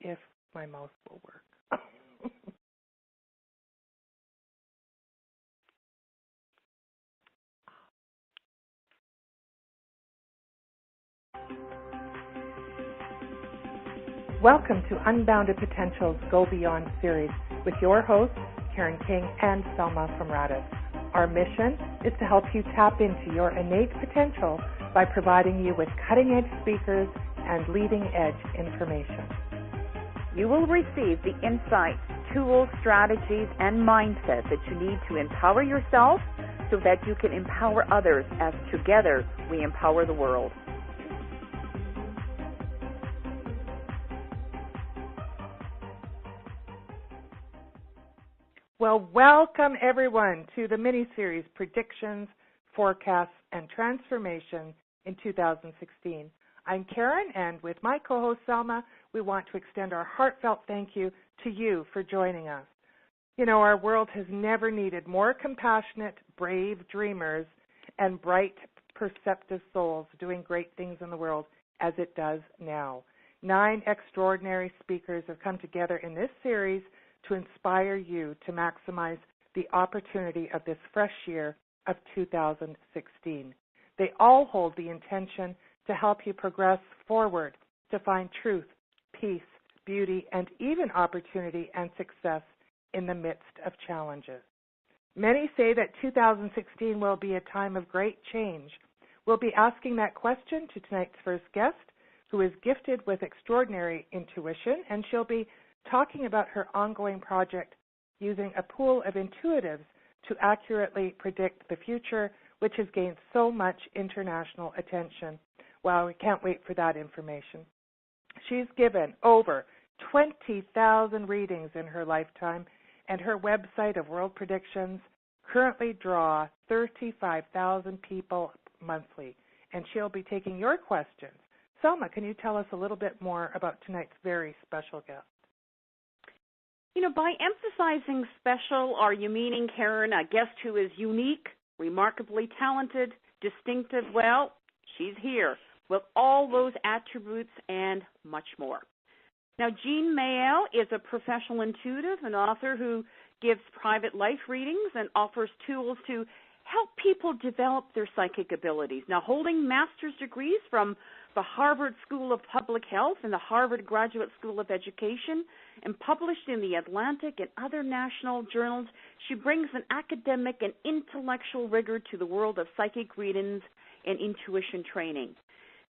if my mouse will work. Welcome to Unbounded Potential's Go Beyond series with your hosts, Karen King and Selma from Radis. Our mission is to help you tap into your innate potential by providing you with cutting-edge speakers and leading-edge information. You will receive the insights, tools, strategies, and mindset that you need to empower yourself so that you can empower others as together we empower the world. Well, welcome everyone to the mini-series Predictions, Forecasts, and Transformation in 2016. I'm Karen, and with my co-host Selma, we want to extend our heartfelt thank you to you for joining us. You know, our world has never needed more compassionate, brave dreamers and bright, perceptive souls doing great things in the world as it does now. 9 extraordinary speakers have come together in this series to inspire you to maximize the opportunity of this fresh year of 2016. They all hold the intention to help you progress forward, to find truth, peace, beauty, and even opportunity and success in the midst of challenges. Many say that 2016 will be a time of great change. We'll be asking that question to tonight's first guest, who is gifted with extraordinary intuition, and she'll be talking about her ongoing project using a pool of intuitives to accurately predict the future, which has gained so much international attention. Wow, we can't wait for that information. She's given over 20,000 readings in her lifetime, and her website of World Predictions currently draw 35,000 people monthly, and she'll be taking your questions. Selma, can you tell us a little bit more about tonight's very special guest? You know, by emphasizing special, are you meaning, Karen, a guest who is unique, remarkably talented, distinctive? Well, she's here with all those attributes and much more. Now, Jeanne Mayell is a professional intuitive, an author who gives private life readings and offers tools to help people develop their psychic abilities. Now, holding master's degrees from the Harvard School of Public Health and the Harvard Graduate School of Education, and published in the Atlantic and other national journals, she brings an academic and intellectual rigor to the world of psychic readings and intuition training.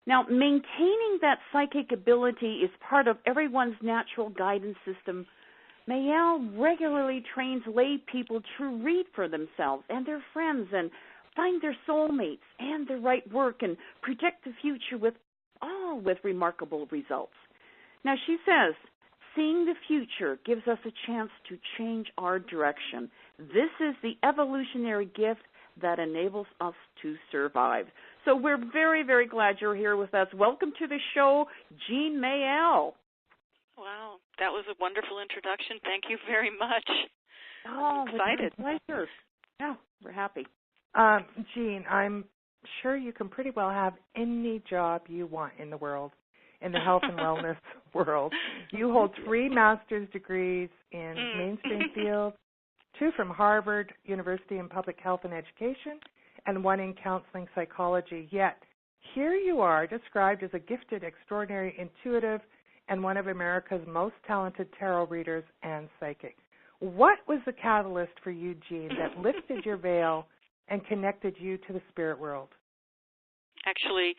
Now, maintaining that psychic ability is part of everyone's natural guidance system. Mayell regularly trains lay people to read for themselves and their friends and find their soulmates and the right work and predict the future with remarkable results. Now, she says, seeing the future gives us a chance to change our direction. This is the evolutionary gift that enables us to survive. So we're very, very glad you're here with us. Welcome to the show, Jeanne Mayell. Wow, that was a wonderful introduction. Thank you very much. Oh, I'm excited. It's my pleasure. Yeah, we're happy. Jeanne, I'm sure you can pretty well have any job you want in the world, in the health and wellness world. You hold 3 master's degrees in mainstream fields, 2 from Harvard University in Public Health and Education, and 1 in counseling psychology. Yet, here you are described as a gifted, extraordinary intuitive and one of America's most talented tarot readers and psychic. What was the catalyst for you, Jeanne, that lifted your veil and connected you to the spirit world? Actually,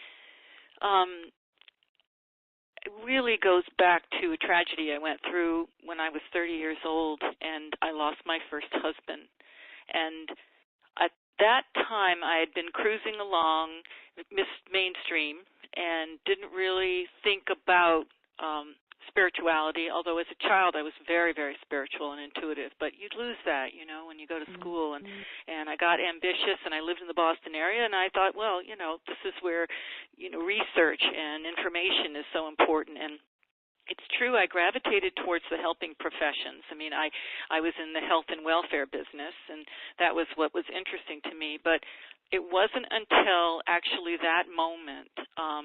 it really goes back to a tragedy I went through when I was 30 years old, and I lost my first husband. And at that time, I had been cruising along, missed mainstream, and didn't really think about spirituality, although as a child I was very, very spiritual and intuitive. But you'd lose that, you know, when you go to school. And I got ambitious, and I lived in the Boston area, and I thought, well, you know, this is where, you know, research and information is so important. And it's true, I gravitated towards the helping professions. I mean, I was in the health and welfare business, and that was what was interesting to me. But it wasn't until actually that moment,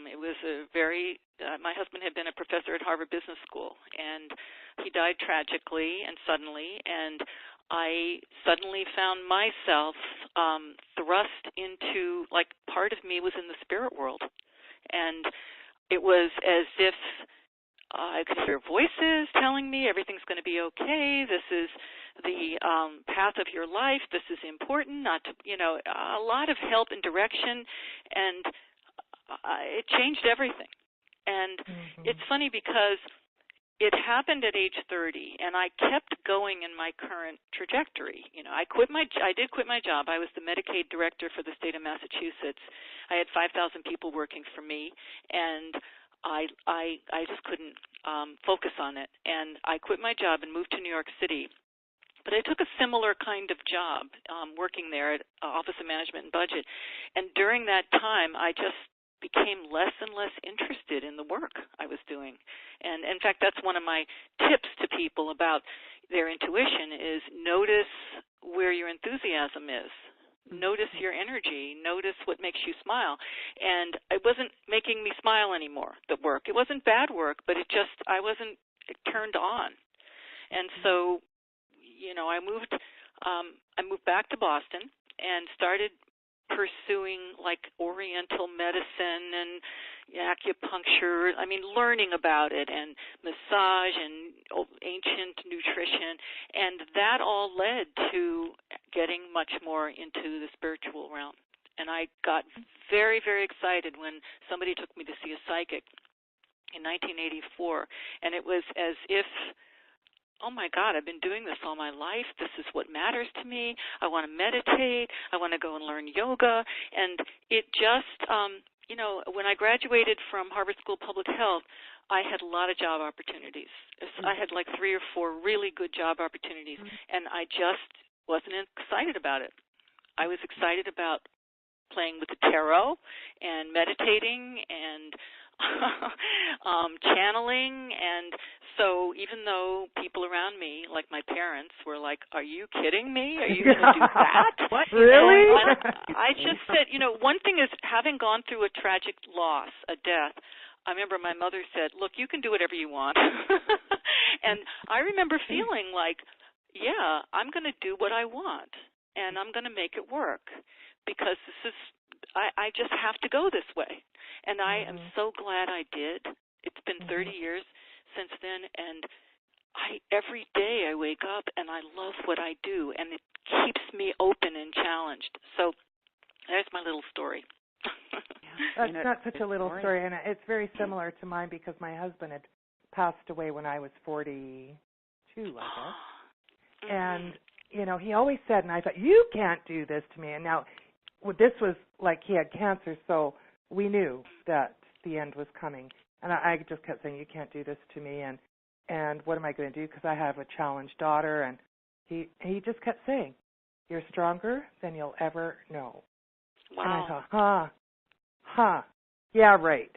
it was a very my husband had been a professor at Harvard Business School, and he died tragically and suddenly, and I suddenly found myself thrust into, like, part of me was in the spirit world. And it was as if I could hear voices telling me everything's going to be okay, this is the path of your life, this is important, not to, a lot of help and direction, and it changed everything. And it's funny because it happened at age 30, and I kept going in my current trajectory. I did quit my job. I was the Medicaid director for the state of Massachusetts. I had 5,000 people working for me, and I just couldn't focus on it. And I quit my job and moved to New York City. But I took a similar kind of job working there at Office of Management and Budget. And during that time, I just became less and less interested in the work I was doing. And in fact, that's one of my tips to people about their intuition is notice where your enthusiasm is. Notice your energy. Notice what makes you smile. And it wasn't making me smile anymore, the work. It wasn't bad work, but I wasn't turned on. And so, I moved back to Boston and started pursuing like Oriental medicine and acupuncture, learning about it, and massage and ancient nutrition, and that all led to getting much more into the spiritual realm. And I got very, very excited when somebody took me to see a psychic in 1984, and it was as if, oh my God, I've been doing this all my life. This is what matters to me. I want to meditate. I want to go and learn yoga. And it just, when I graduated from Harvard School of Public Health, I had a lot of job opportunities. I had like 3 or 4 really good job opportunities, and I just wasn't excited about it. I was excited about playing with the tarot and meditating and channeling. And so even though people around me, like my parents, were like, are you kidding me? Are you going to do that? What? Really? I just said, one thing is having gone through a tragic loss, a death, I remember my mother said, look, you can do whatever you want. And I remember feeling like, yeah, I'm going to do what I want, and I'm going to make it work, because I just have to go this way. And I am so glad I did. It's been 30 years since then, and every day I wake up and I love what I do, and it keeps me open and challenged. So there's my little story. That's not such a little story, and it's very similar to mine because my husband had passed away when I was 42, I guess. And, he always said, and I thought, you can't do this to me. And now this was like he had cancer, so we knew that the end was coming. And I just kept saying, you can't do this to me, and what am I going to do? Because I have a challenged daughter. And he just kept saying, you're stronger than you'll ever know. Wow. And I thought, yeah, right.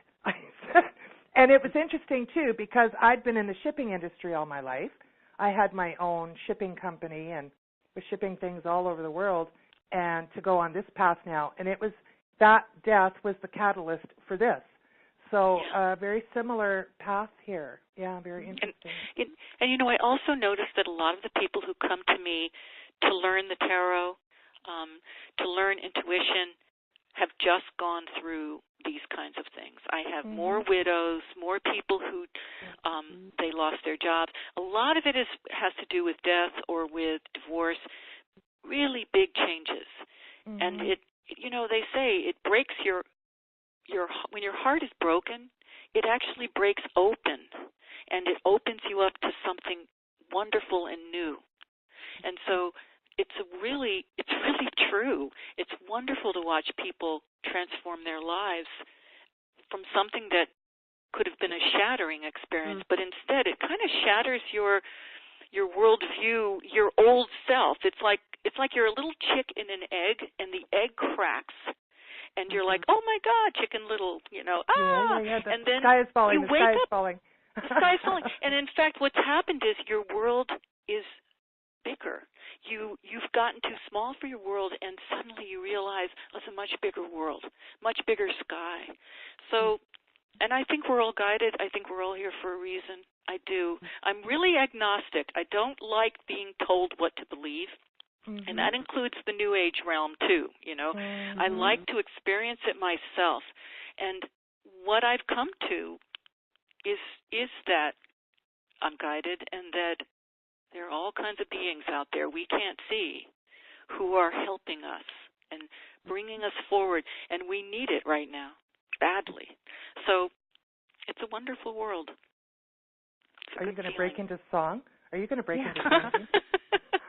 And it was interesting, too, because I'd been in the shipping industry all my life. I had my own shipping company and was shipping things all over the world, and to go on this path now. And it was that death was the catalyst for this. So very similar path here. Yeah, very interesting. And I also noticed that a lot of the people who come to me to learn the tarot, to learn intuition, have just gone through these kinds of things. I have more widows, more people who they lost their jobs. A lot of it has to do with death or with divorce, really big changes. And they say it breaks your when your heart is broken, it actually breaks open, and it opens you up to something wonderful and new. And so it's really true. It's wonderful to watch people transform their lives from something that could have been a shattering experience, but instead it kind of shatters your worldview, your old self. It's like you're a little chick in an egg, and the egg cracks, and you're like, oh my God, Chicken Little, and then sky is falling. You wake up. Falling. The sky is falling. And in fact, what's happened is your world is bigger. You've gotten too small for your world, and suddenly you realize it's a much bigger world, much bigger sky. So And I think we're all guided. I think we're all here for a reason. I do. I'm really agnostic. I don't like being told what to believe. Mm-hmm. And that includes the New Age realm, too, Mm-hmm. I like to experience it myself. And what I've come to is that I'm guided and that there are all kinds of beings out there we can't see who are helping us and bringing us forward. And we need it right now, badly. So it's a wonderful world. Are you going to break into song? Are you going to break into song?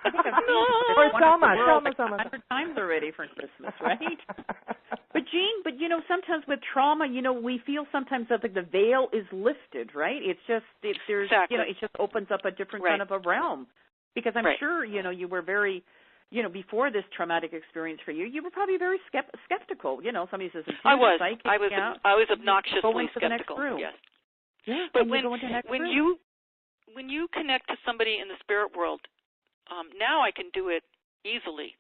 Or Selma 100 times already for Christmas, right? But Jeanne, sometimes with trauma, we feel sometimes that the veil is lifted, right? Exactly. It just opens up a different kind of a realm. Because I'm sure, you were very, before this traumatic experience for you, you were probably very skeptical. Somebody says, I was obnoxiously go into skeptical. The next room. Yes. Yeah. But when you connect to somebody in the spirit world, now I can do it easily.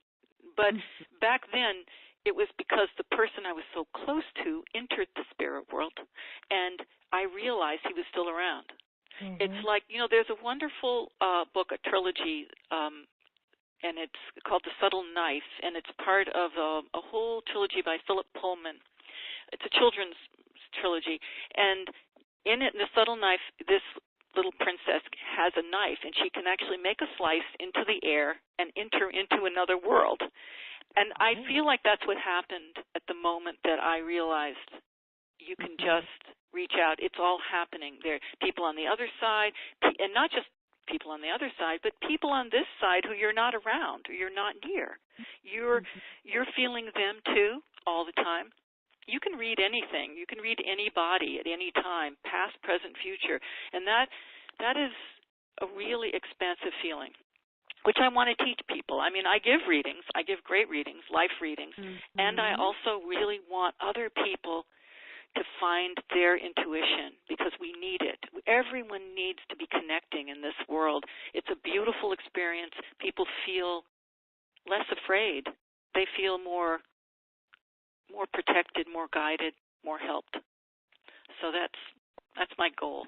But back then, it was because the person I was so close to entered the spirit world, and I realized he was still around. Mm-hmm. It's like, there's a wonderful book, a trilogy, and it's called The Subtle Knife, and it's part of a whole trilogy by Philip Pullman. It's a children's trilogy, and in it, in The Subtle Knife, this little princess has a knife, and she can actually make a slice into the air and enter into another world. And I feel like that's what happened at the moment that I realized you can just reach out. It's all happening. There are people on the other side, and not just people on the other side, but people on this side who you're not around, or you're not near. You're feeling them too all the time. You can read anything. You can read anybody at any time, past, present, future. And that is a really expansive feeling, which I want to teach people. I mean, I give readings. I give great readings, life readings. Mm-hmm. And I also really want other people to find their intuition because we need it. Everyone needs to be connecting in this world. It's a beautiful experience. People feel less afraid. They feel more protected, more guided, more helped. So that's my goal.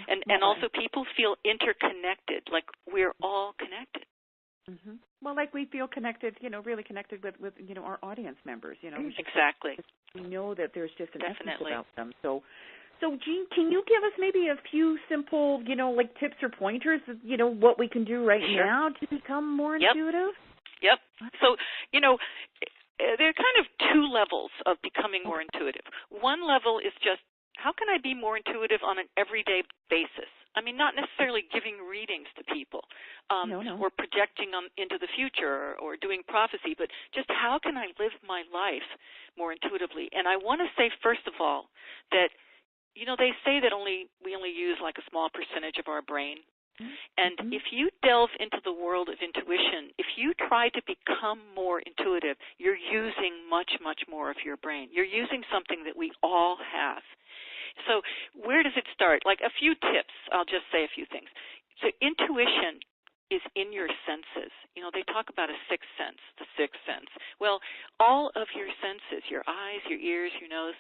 And also people feel interconnected, like we're all connected. Mm-hmm. Well, like we feel connected, really connected with our audience members, Exactly. We know that there's just an essence about them. So Jeanne, can you give us maybe a few simple, like tips or pointers, what we can do now to become more intuitive? Yep. So, there are kind of two levels of becoming more intuitive. One level is just, how can I be more intuitive on an everyday basis? I mean, not necessarily giving readings to people or projecting into the future or doing prophecy, but just how can I live my life more intuitively? And I want to say, first of all, that, they say that we only use like a small percentage of our brain. And if you delve into the world of intuition, if you try to become more intuitive, you're using much, much more of your brain. You're using something that we all have. So where does it start? Like a few tips. I'll just say a few things. So intuition is in your senses. They talk about a sixth sense, the sixth sense. Well, all of your senses, your eyes, your ears, your nose,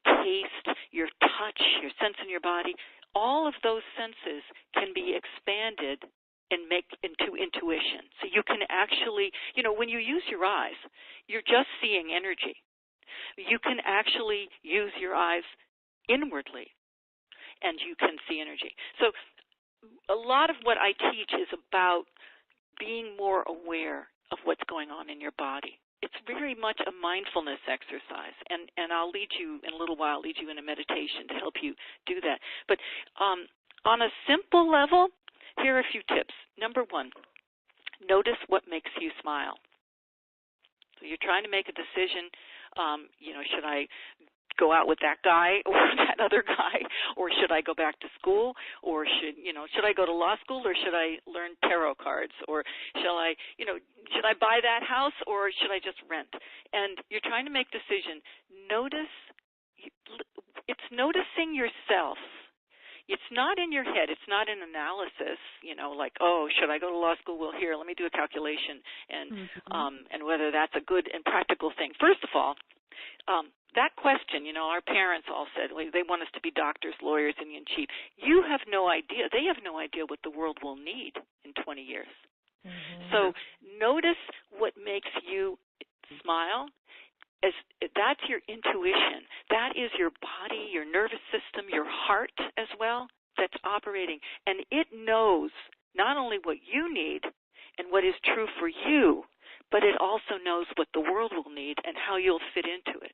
taste, your touch, your sense in your body, all of those senses can be expanded and make into intuition. So you can actually, when you use your eyes, you're just seeing energy. You can actually use your eyes inwardly, and you can see energy. So a lot of what I teach is about being more aware of what's going on in your body. It's very much a mindfulness exercise, and I'll lead you in a little while, lead you in a meditation to help you do that. But on a simple level, here are a few tips. Number one, notice what makes you smile. So you're trying to make a decision, should I go out with that guy or that other guy, or should I go back to school, or should I go to law school, or should I learn tarot cards, or should I buy that house, or should I just rent? And you're trying to make a decision. It's noticing yourself. It's not in your head. It's not an analysis, like, oh, should I go to law school? Well, here, let me do a calculation and whether that's a good and practical thing. First of all, that question, our parents all said they want us to be doctors, lawyers, Indian chief. You have no idea. They have no idea what the world will need in 20 years. Mm-hmm. So notice what makes you smile. As that's your intuition. That is your body, your nervous system, your heart as well that's operating. And it knows not only what you need and what is true for you, but it also knows what the world will need and how you'll fit into it.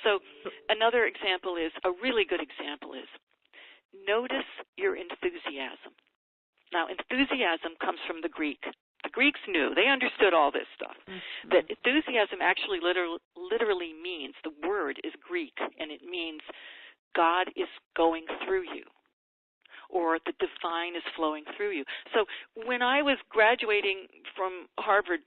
So another example is, a really good example is, notice your enthusiasm. Now, enthusiasm comes from the Greek. The Greeks knew. They understood all this stuff. Mm-hmm. That enthusiasm actually literally means, the word is Greek, and it means God is going through you, or the divine is flowing through you. So when I was graduating from Harvard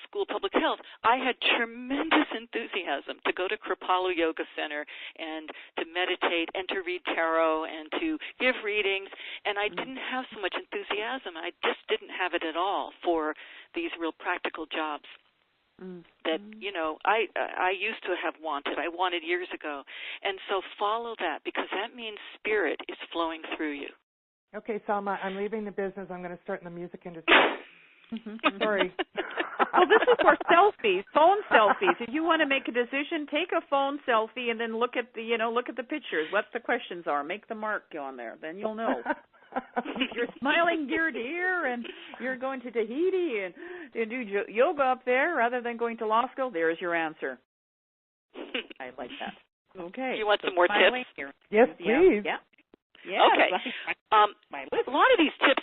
School of Public Health, I had tremendous enthusiasm to go to Kripalu Yoga Center and to meditate and to read tarot and to give readings, and I didn't have so much enthusiasm. I just didn't have it at all for these real practical jobs that, I used to have wanted. I wanted years ago. And so follow that, because that means spirit is flowing through you. Okay, Selma, I'm leaving the business. I'm going to start in the music industry. Sorry. Well, this is for selfies, phone selfies. If you want to make a decision, take a phone selfie and then look at the pictures. What the questions are. Make the mark on there. Then you'll know. You're smiling ear to ear, and you're going to Tahiti and do yoga up there rather than going to law school. There's your answer. I like that. Okay. You want some more tips? Here. Yes, please. Yeah. Yeah. Okay. A lot of these tips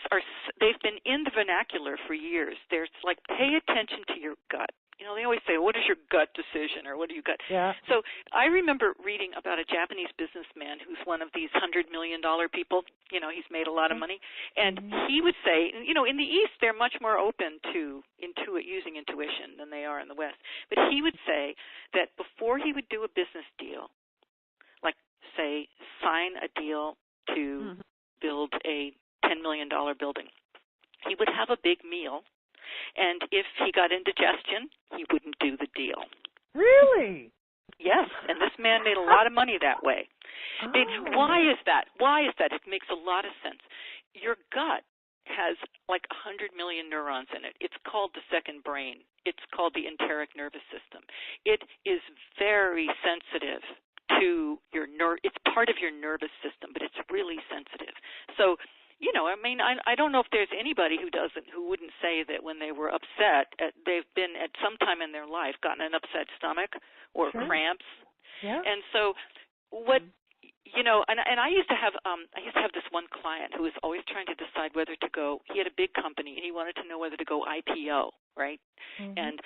they've been in the vernacular for years. There's like, pay attention to your gut. They always say, what is your gut decision, or what do you gut? Yeah. So I remember reading about a Japanese businessman who's one of these $100 million people. He's made a lot of money. And he would say, in the East, they're much more open to using intuition than they are in the West. But he would say that before he would do a business deal, like, say, sign a deal to build a $10 million building, he would have a big meal, and if he got indigestion, he wouldn't do the deal. Really? Yes, and this man made a lot of money that way. Oh. Why is that? It makes a lot of sense. Your gut has like 100 million neurons in it. It's called the second brain. It's called the enteric nervous system. It is very sensitive to your it's part of your nervous system, but it's really sensitive. So, I don't know if there's anybody who wouldn't say that when they were upset, they've been at some time in their life gotten an upset stomach or cramps. Yeah. And so what and I used to have this one client who was always trying to decide whether to go. He had a big company and he wanted to know whether to go IPO, right? And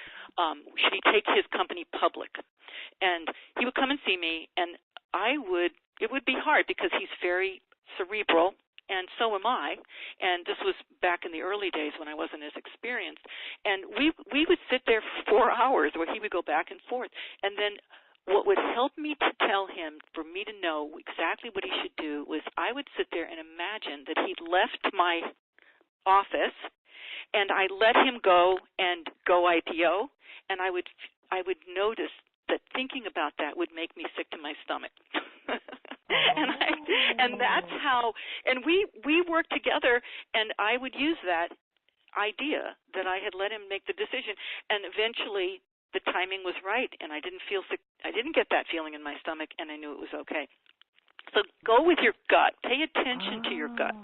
should he take his company public? And he would come and see me, and it would be hard because he's very cerebral, and so am I. And this was back in the early days when I wasn't as experienced. And we would sit there for 4 hours where he would go back and forth. And then what would help me to tell him, for me to know exactly what he should do, was I would sit there and imagine that he'd left my office, and I let him go and go IPO, and I would notice that thinking about that would make me sick to my stomach. and that's how, and we worked together, and I would use that idea that I had let him make the decision, and eventually the timing was right, and I didn't feel sick. I didn't get that feeling in my stomach, and I knew it was okay. So go with your gut. Pay attention to your gut.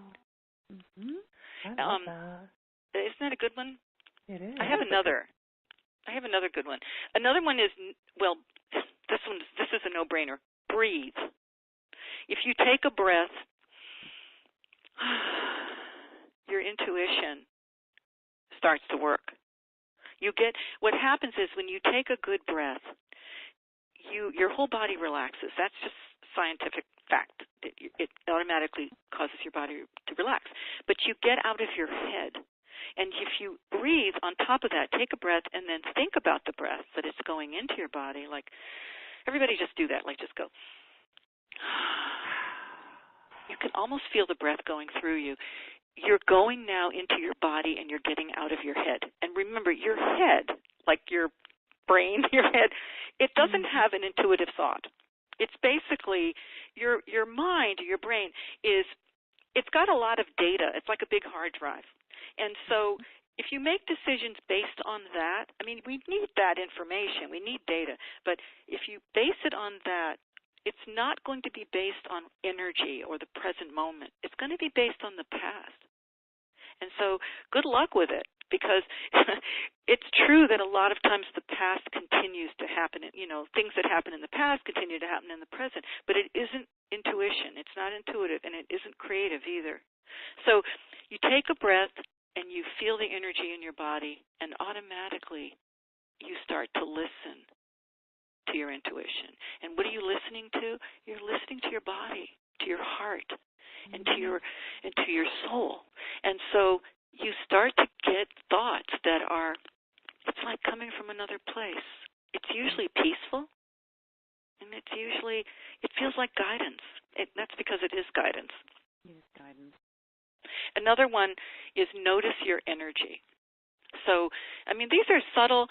I love that. Isn't that a good one? It is. I have another good one. Another one is, this is a no-brainer. Breathe. If you take a breath, your intuition starts to work. What happens is when you take a good breath, your whole body relaxes. That's just scientific fact. It automatically causes your body to relax. But you get out of your head. And if you breathe on top of that, take a breath and then think about the breath, that it's going into your body. Like, everybody just do that. Like, just go. You can almost feel the breath going through you. You're going now into your body and you're getting out of your head. And remember, your head, like your brain, your head, it doesn't have an intuitive thought. It's basically your mind, your brain it's got a lot of data. It's like a big hard drive. And so if you make decisions based on that, I mean, we need that information. We need data. But if you base it on that, it's not going to be based on energy or the present moment. It's going to be based on the past. And so good luck with it, because it's true that a lot of times the past continues to happen. Things that happen in the past continue to happen in the present. But it isn't intuition. It's not intuitive, and it isn't creative either. So you take a breath, and you feel the energy in your body, and automatically you start to listen to your intuition. And what are you listening to? You're listening to your body, to your heart, and to your soul. And so you start to get thoughts that are, it's like coming from another place. It's usually peaceful, and it feels like guidance. That's because it is guidance. It is guidance. Another one is notice your energy. So, I mean, these are subtle,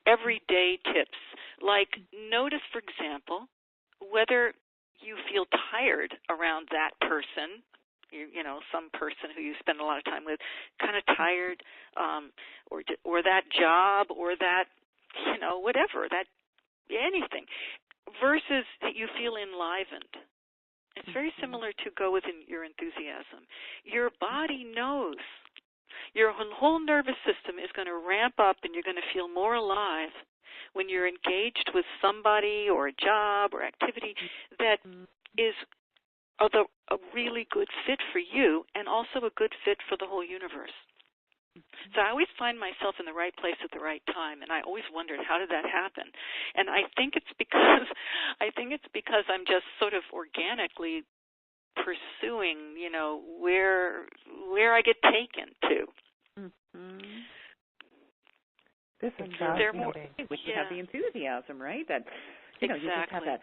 everyday tips. Like, notice, for example, whether you feel tired around that person, some person who you spend a lot of time with, kind of tired, or that job, or that, whatever, that anything, versus that you feel enlivened. It's very similar to go with your enthusiasm. Your body knows. Your whole nervous system is going to ramp up, and you're going to feel more alive when you're engaged with somebody or a job or activity that is a really good fit for you, and also a good fit for the whole universe. So I always find myself in the right place at the right time, and I always wondered, how did that happen? And I think it's because I'm just sort of organically pursuing, where I get taken to. Mm-hmm. This is fascinating. Which you have the enthusiasm, right? That you exactly. just have that.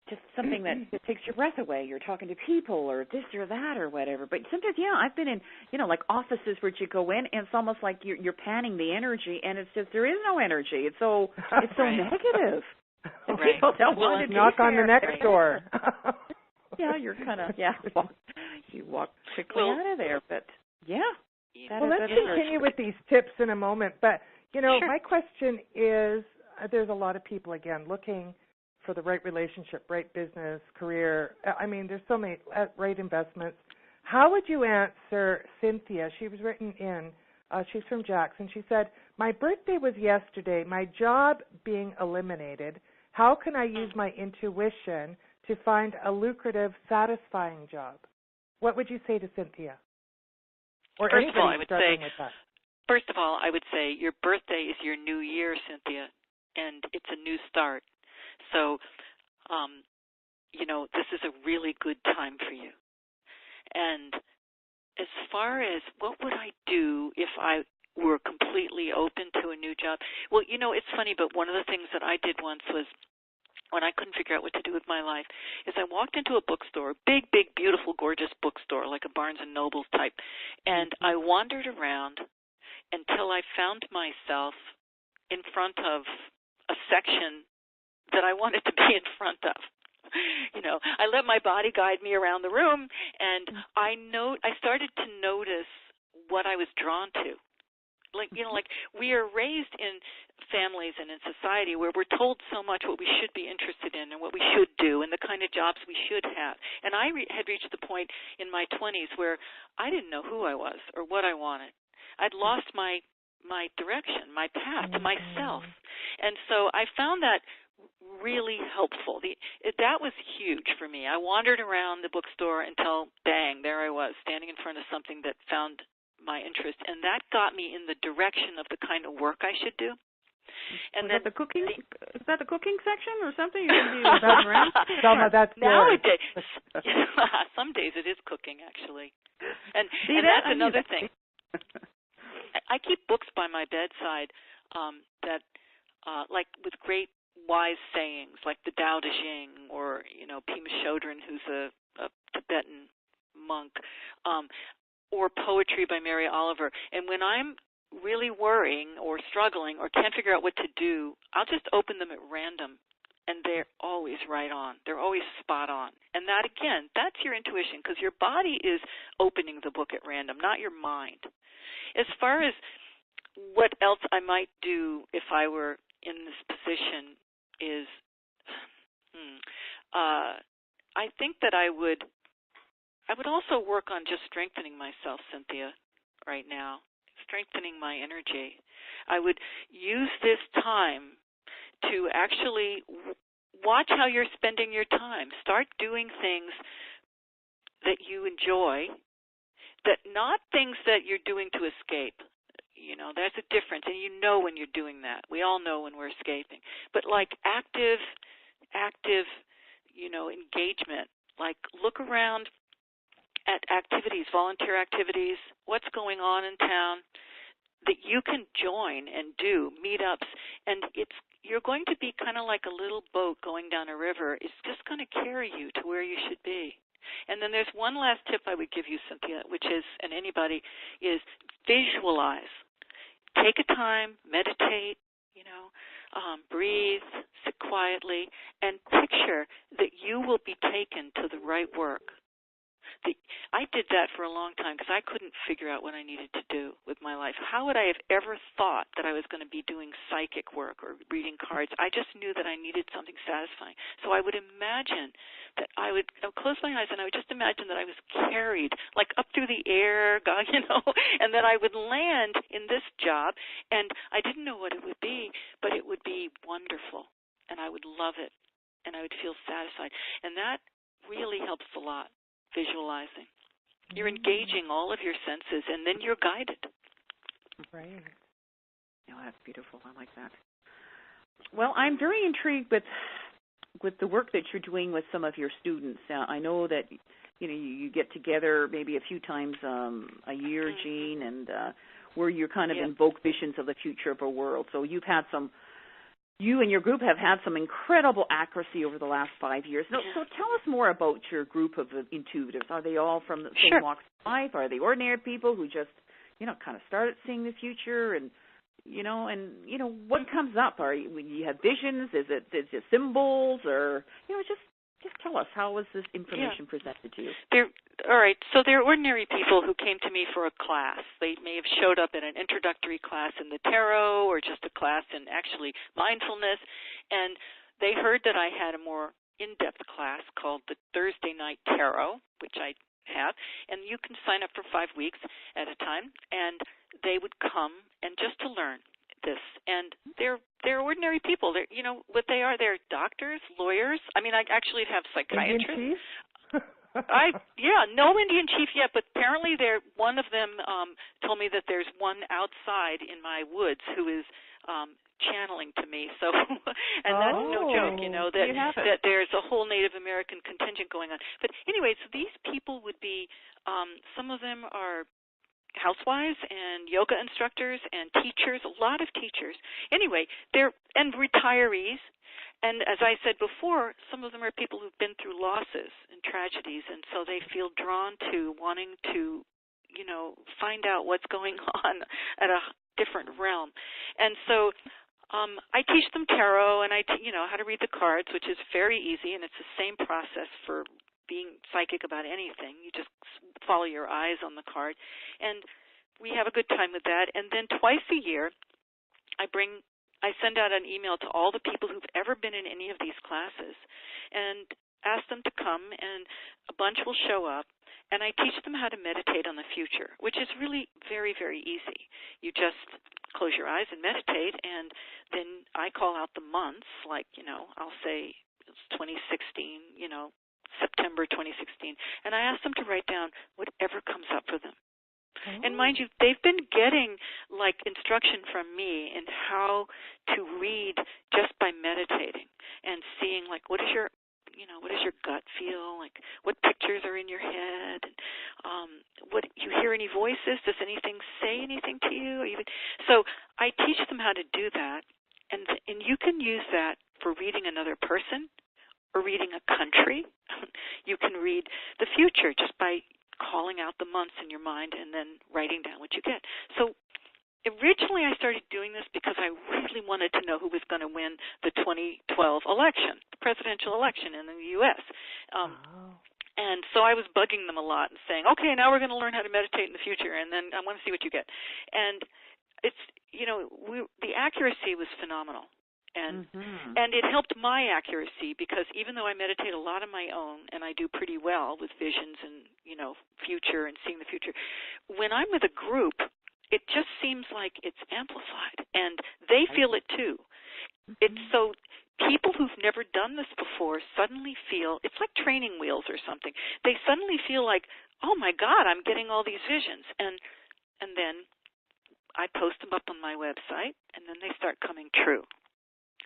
Just something that takes your breath away. You're talking to people or this or that or whatever. But sometimes, I've been in, like offices where you go in, and it's almost like you're panning the energy, and it's just there is no energy. It's so negative. And right. people don't want to knock on the next door. You're kind of you walk quickly out of there. But let's continue with these tips in a moment. But sure. My question is, there's a lot of people again looking for the right relationship, right business, career. I mean, there's so many right investments. How would you answer Cynthia? She was written in. She's from Jackson. She said, my birthday was yesterday. My job being eliminated. How can I use my intuition to find a lucrative, satisfying job? What would you say to Cynthia? Or First of all, I would say your birthday is your new year, Cynthia, and it's a new start. So, this is a really good time for you. And as far as what would I do if I were completely open to a new job? Well, it's funny, but one of the things that I did once was, when I couldn't figure out what to do with my life, is I walked into a bookstore, big, beautiful, gorgeous bookstore, like a Barnes & Noble type, and I wandered around until I found myself in front of a section that I wanted to be in front of. I let my body guide me around the room, and I started to notice what I was drawn to. Like we are raised in families and in society where we're told so much what we should be interested in and what we should do and the kind of jobs we should have. And I had reached the point in my 20s where I didn't know who I was or what I wanted. I'd lost my direction, my path to myself. And so I found that really helpful. That was huge for me. I wandered around the bookstore until, bang, there I was, standing in front of something that found my interest, and that got me in the direction of the kind of work I should do. And was that the cooking? Is that the cooking section or something? You're going to be around? That's nowadays. Some days it is cooking, actually, and that's another thing. I keep books by my bedside that, like, with great wise sayings, like the Tao Te Ching, or Pema Chodron, who's a Tibetan monk, or poetry by Mary Oliver. And when I'm really worrying or struggling or can't figure out what to do, I'll just open them at random, and they're always right on. They're always spot on. And that, again, that's your intuition, because your body is opening the book at random, not your mind. As far as what else I might do if I were in this position is, I think that I would also work on just strengthening myself, Cynthia, right now, strengthening my energy. I would use this time to actually watch how you're spending your time. Start doing things that you enjoy, that not things that you're doing to escape. You know, there's a difference, and you know when you're doing that. We all know when we're escaping. But like active, engagement, like look around at activities, volunteer activities, what's going on in town that you can join and do, meetups, and you're going to be kind of like a little boat going down a river. It's just going to carry you to where you should be. And then there's one last tip I would give you, Cynthia, which is, and anybody, is visualize. Take a time, meditate, breathe, sit quietly, and picture that you will be taken to the right work. I did that for a long time because I couldn't figure out what I needed to do with my life. How would I have ever thought that I was going to be doing psychic work or reading cards? I just knew that I needed something satisfying. So I would imagine that I would close my eyes and I would just imagine that I was carried like up through the air, and that I would land in this job. And I didn't know what it would be, but it would be wonderful, and I would love it, and I would feel satisfied. And that really helps a lot. Visualizing. You're engaging all of your senses, and then you're guided. Right. Oh, that's beautiful. I like that. Well, I'm very intrigued with the work that you're doing with some of your students. I know that you get together maybe a few times a year, Jeanne, and where you kind of invoke visions of the future of a world. So you and your group have had some incredible accuracy over the last 5 years. So tell us more about your group of intuitives. Are they all from the same walks of life? Are they ordinary people who just, kind of started seeing the future? And, what comes up? When you have visions? Is it symbols? Or, just tell us, how was this information presented to you? All right, so they're ordinary people who came to me for a class. They may have showed up in an introductory class in the tarot or just a class in actually mindfulness, and they heard that I had a more in-depth class called the Thursday Night Tarot, which I have, and you can sign up for 5 weeks at a time, and they would come and just to learn this. And they're ordinary people. They're, what they are, they're doctors, lawyers. I mean, I actually have psychiatrists. Indian chief? No Indian chief yet, but apparently one of them told me that there's one outside in my woods who is channeling to me. So, and that's no joke, that there's a whole Native American contingent going on. But anyway, so these people would be, some of them are housewives and yoga instructors and teachers, a lot of teachers. Anyway, and retirees. And as I said before, some of them are people who've been through losses and tragedies, and so they feel drawn to wanting to, find out what's going on at a different realm. And so I teach them tarot, and how to read the cards, which is very easy, and it's the same process for being psychic about anything. You just follow your eyes on the card, and we have a good time with that. And then twice a year, I send out an email to all the people who've ever been in any of these classes and ask them to come, and a bunch will show up, and I teach them how to meditate on the future, which is really very, very easy. You just close your eyes and meditate, and then I call out the months, like, I'll say it's 2016, September 2016, and I ask them to write down whatever comes up for them. And mind you, they've been getting instruction from me in how to read just by meditating and seeing what is your gut feel, what pictures are in your head, and what you hear any voices, does anything say anything to you? So I teach them how to do that, and you can use that for reading another person or reading a country. You can read the future just by calling out the months in your mind and then writing down what you get. So originally I started doing this because I really wanted to know who was going to win the 2012 election, the presidential election in the U.S. And so I was bugging them a lot and saying, okay, now we're going to learn how to meditate in the future, and then I want to see what you get. And it's, the accuracy was phenomenal. And and it helped my accuracy because even though I meditate a lot on my own and I do pretty well with visions and, future and seeing the future, when I'm with a group, it just seems like it's amplified, and they feel it too. It's so people who've never done this before suddenly feel, it's like training wheels or something. They suddenly feel like, oh my God, I'm getting all these visions. And then I post them up on my website, and then they start coming true.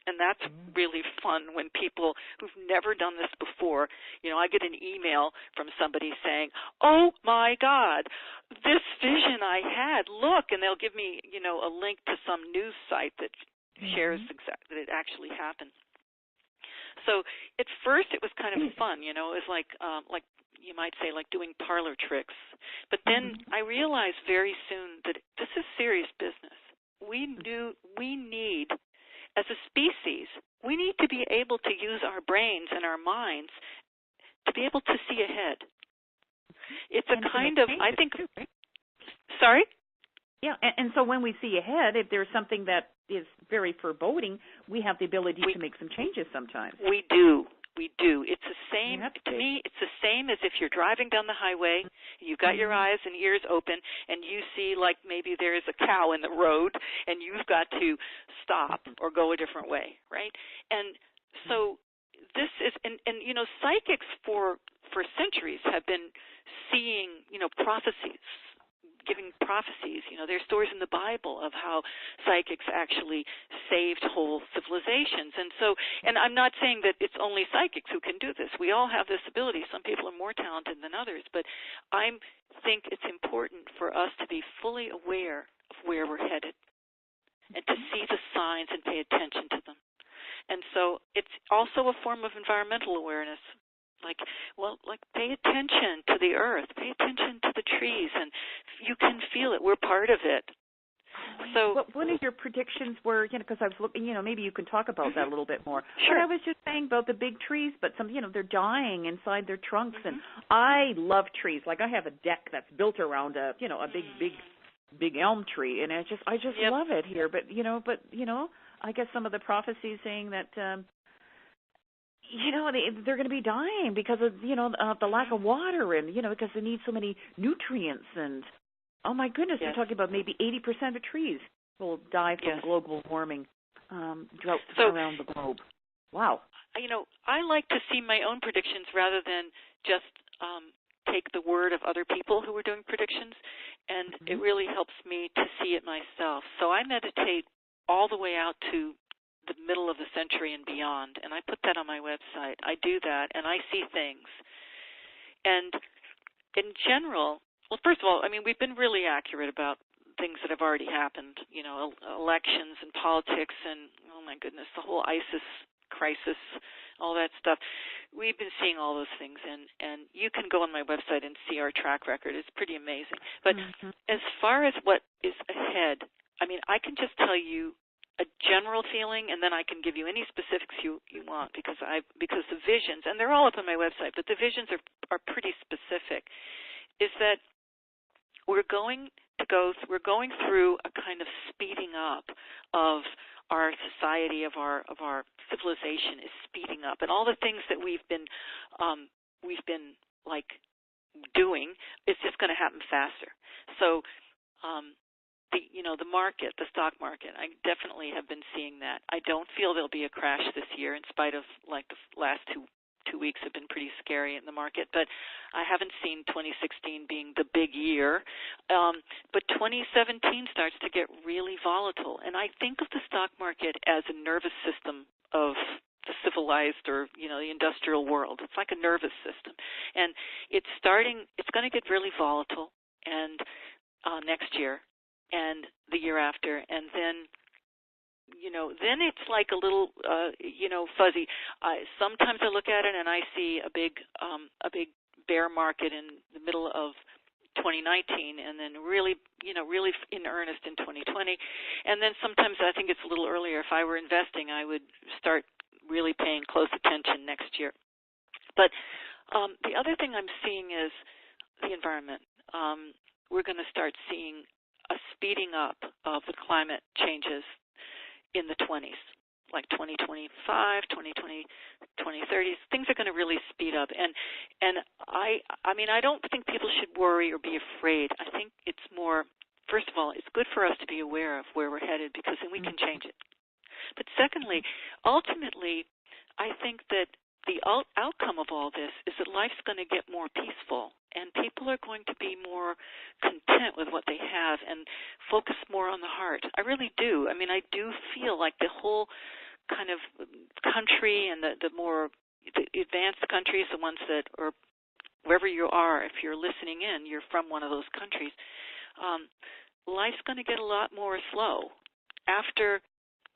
And that's really fun when people who've never done this before, I get an email from somebody saying, oh my God, this vision I had, look, and they'll give me, a link to some news site that shares that it actually happened. So at first it was kind of fun, it was like you might say like doing parlor tricks. But then I realized very soon that this is serious business. We need, as a species, we need to be able to use our brains and our minds to be able to see ahead. It's a kind of, I think, too, right? Sorry? Yeah, and so when we see ahead, if there's something that is very foreboding, we have the ability to make some changes sometimes. We do. It's the same, to me, it's the same as if you're driving down the highway, you've got your eyes and ears open, and you see like maybe there's a cow in the road, and you've got to stop or go a different way, right? And so this is, and psychics for centuries have been seeing, prophecies, giving prophecies. There's stories in the Bible of how psychics actually saved whole civilizations. And so, and I'm not saying that it's only psychics who can do this. We all have this ability. Some people are more talented than others. But I think it's important for us to be fully aware of where we're headed and to see the signs and pay attention to them. And so it's also a form of environmental awareness. Like pay attention to the earth, pay attention to the trees, and you can feel it. We're part of it. So one of your predictions were, because I was looking, maybe you can talk about that a little bit more. Sure. But I was just saying about the big trees, but some, they're dying inside their trunks, and I love trees. Like I have a deck that's built around a big elm tree, and I just love it here. But I guess some of the prophecies saying that. They're going to be dying because of, the lack of water and, because they need so many nutrients. And, oh, my goodness, they're talking about maybe 80% of trees will die from global warming, droughts around the globe. Wow. I like to see my own predictions rather than just take the word of other people who are doing predictions. And it really helps me to see it myself. So I meditate all the way out to the middle of the century and beyond, and I put that on my website. I do that, and I see things. And in general, well, first of all, we've been really accurate about things that have already happened, elections and politics and, oh my goodness, the whole ISIS crisis, all that stuff. We've been seeing all those things, and you can go on my website and see our track record. It's pretty amazing. But as far as what is ahead, I can just tell you a general feeling, and then I can give you any specifics you want because the visions, and they're all up on my website, but the visions are pretty specific, is that we're going through a kind of speeding up of our society, of our civilization is speeding up, and all the things that we've been like doing is just going to happen faster. So the market, the stock market, I definitely have been seeing that. I don't feel there'll be a crash this year in spite of like the last two weeks have been pretty scary in the market, but I haven't seen 2016 being the big year. But 2017 starts to get really volatile, and I think of the stock market as a nervous system of the civilized or, the industrial world. It's like a nervous system, and it's going to get really volatile and next year and the year after, and then it's like a little fuzzy. Sometimes I look at it and I see a big bear market in the middle of 2019, and then really in earnest in 2020. And then sometimes I think it's a little earlier. If I were investing, I would start really paying close attention next year. But the other thing I'm seeing is the environment. We're going to start seeing a speeding up of the climate changes in the 20s, like 2025, 2020, 2030s. Things are going to really speed up. And I mean, I don't think people should worry or be afraid. I think it's more, first of all, it's good for us to be aware of where we're headed, because then we can change it. But secondly, ultimately, I think that the outcome of all this is that life's going to get more peaceful, and people are going to be more content with what they have and focus more on the heart. I really do. I mean, I do feel like the whole kind of country and the advanced countries, the ones that, or wherever you are, if you're listening in, you're from one of those countries, life's going to get a lot more slow after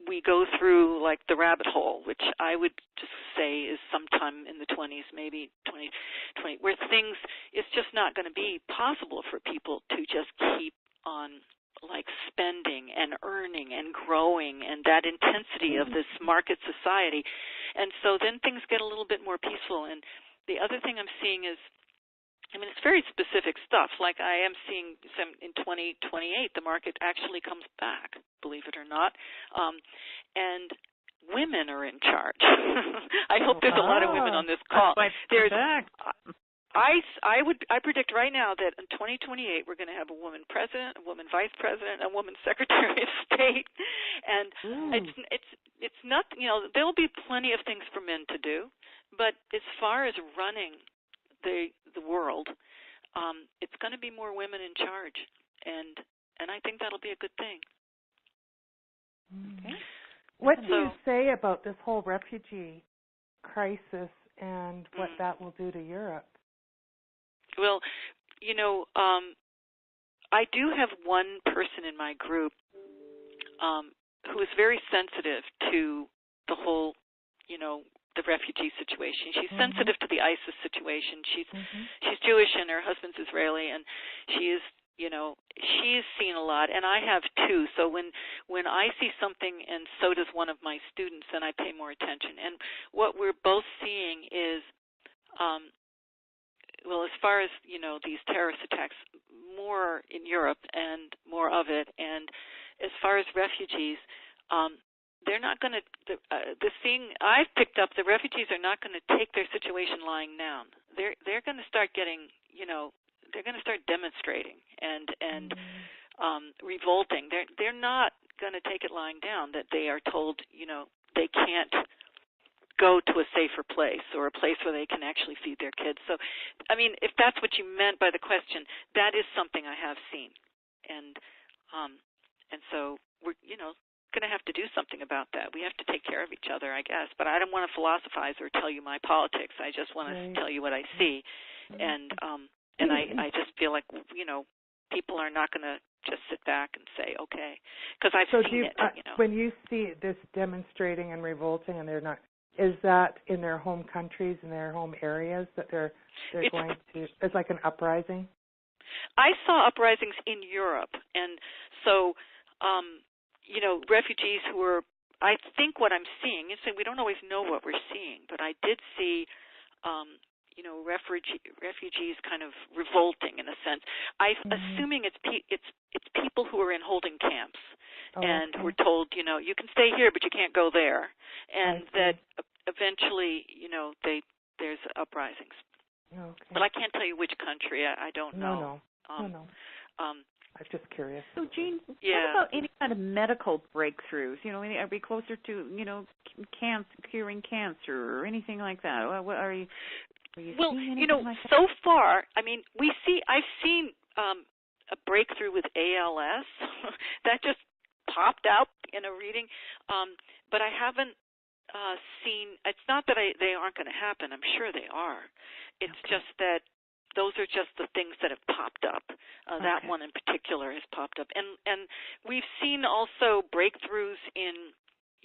we go through like the rabbit hole, which I would just say is sometime in the 20s, maybe 2020, where things, it's just not going to be possible for people to just keep on like spending and earning and growing and that intensity of this market society. And so then things get a little bit more peaceful. And the other thing I'm seeing is, I mean, it's very specific stuff. Like I am seeing some in 2028, the market actually comes back, believe it or not. And women are in charge. I hope there's a lot of women on this call. There's, I predict right now that in 2028 we're going to have a woman president, a woman vice president, a woman secretary of state, and it's not, you know, there will be plenty of things for men to do, but as far as running the world, it's going to be more women in charge, and I think that'll be a good thing. Okay. What do you say about this whole refugee crisis and what that will do to Europe? Well, you know, I do have one person in my group who is very sensitive to the whole, you know, the refugee situation. She's sensitive to the ISIS situation. She's Jewish and her husband's Israeli, and she is, you know, she's seen a lot, and I have too. So when I see something, and so does one of my students, then I pay more attention. And what we're both seeing is, well, as far as, you know, these terrorist attacks, more in Europe and more of it, and as far as refugees, they're not going to, the thing I've picked up, the refugees are not going to take their situation lying down. They're going to start getting, you know, they're going to start demonstrating and revolting. They're not going to take it lying down, that they are told, you know, they can't go to a safer place or a place where they can actually feed their kids. So, I mean, if that's what you meant by the question, that is something I have seen. And so we're, you know, going to have to do something about that. We have to take care of each other, I guess. But I don't want to philosophize or tell you my politics. I just want to tell you what I see. And I just feel like, you know, people are not going to just sit back and say, okay, because I've seen it. You know. When you see this demonstrating and revolting, and they're not, is that in their home countries, in their home areas that they're going to? It's like an uprising. I saw uprisings in Europe, and so. You know, refugees who were, I think what I'm seeing, is that we don't always know what we're seeing, but I did see, you know, refugees kind of revolting in a sense. I'm assuming it's people who are in holding camps and who are told, you know, you can stay here, but you can't go there, and that eventually, you know, there's uprisings. Okay. But I can't tell you which country. I don't know. No. I'm just curious. So, Jeanne, what about any kind of medical breakthroughs? You know, are we closer to, you know, curing cancer or anything like that? What are you well, seeing anything you know, like that? so far, I mean, I've seen a breakthrough with ALS that just popped out in a reading, but I haven't seen. It's not that they aren't going to happen. I'm sure they are. It's just that. Those are just the things that have popped up. That one in particular has popped up. And we've seen also breakthroughs in,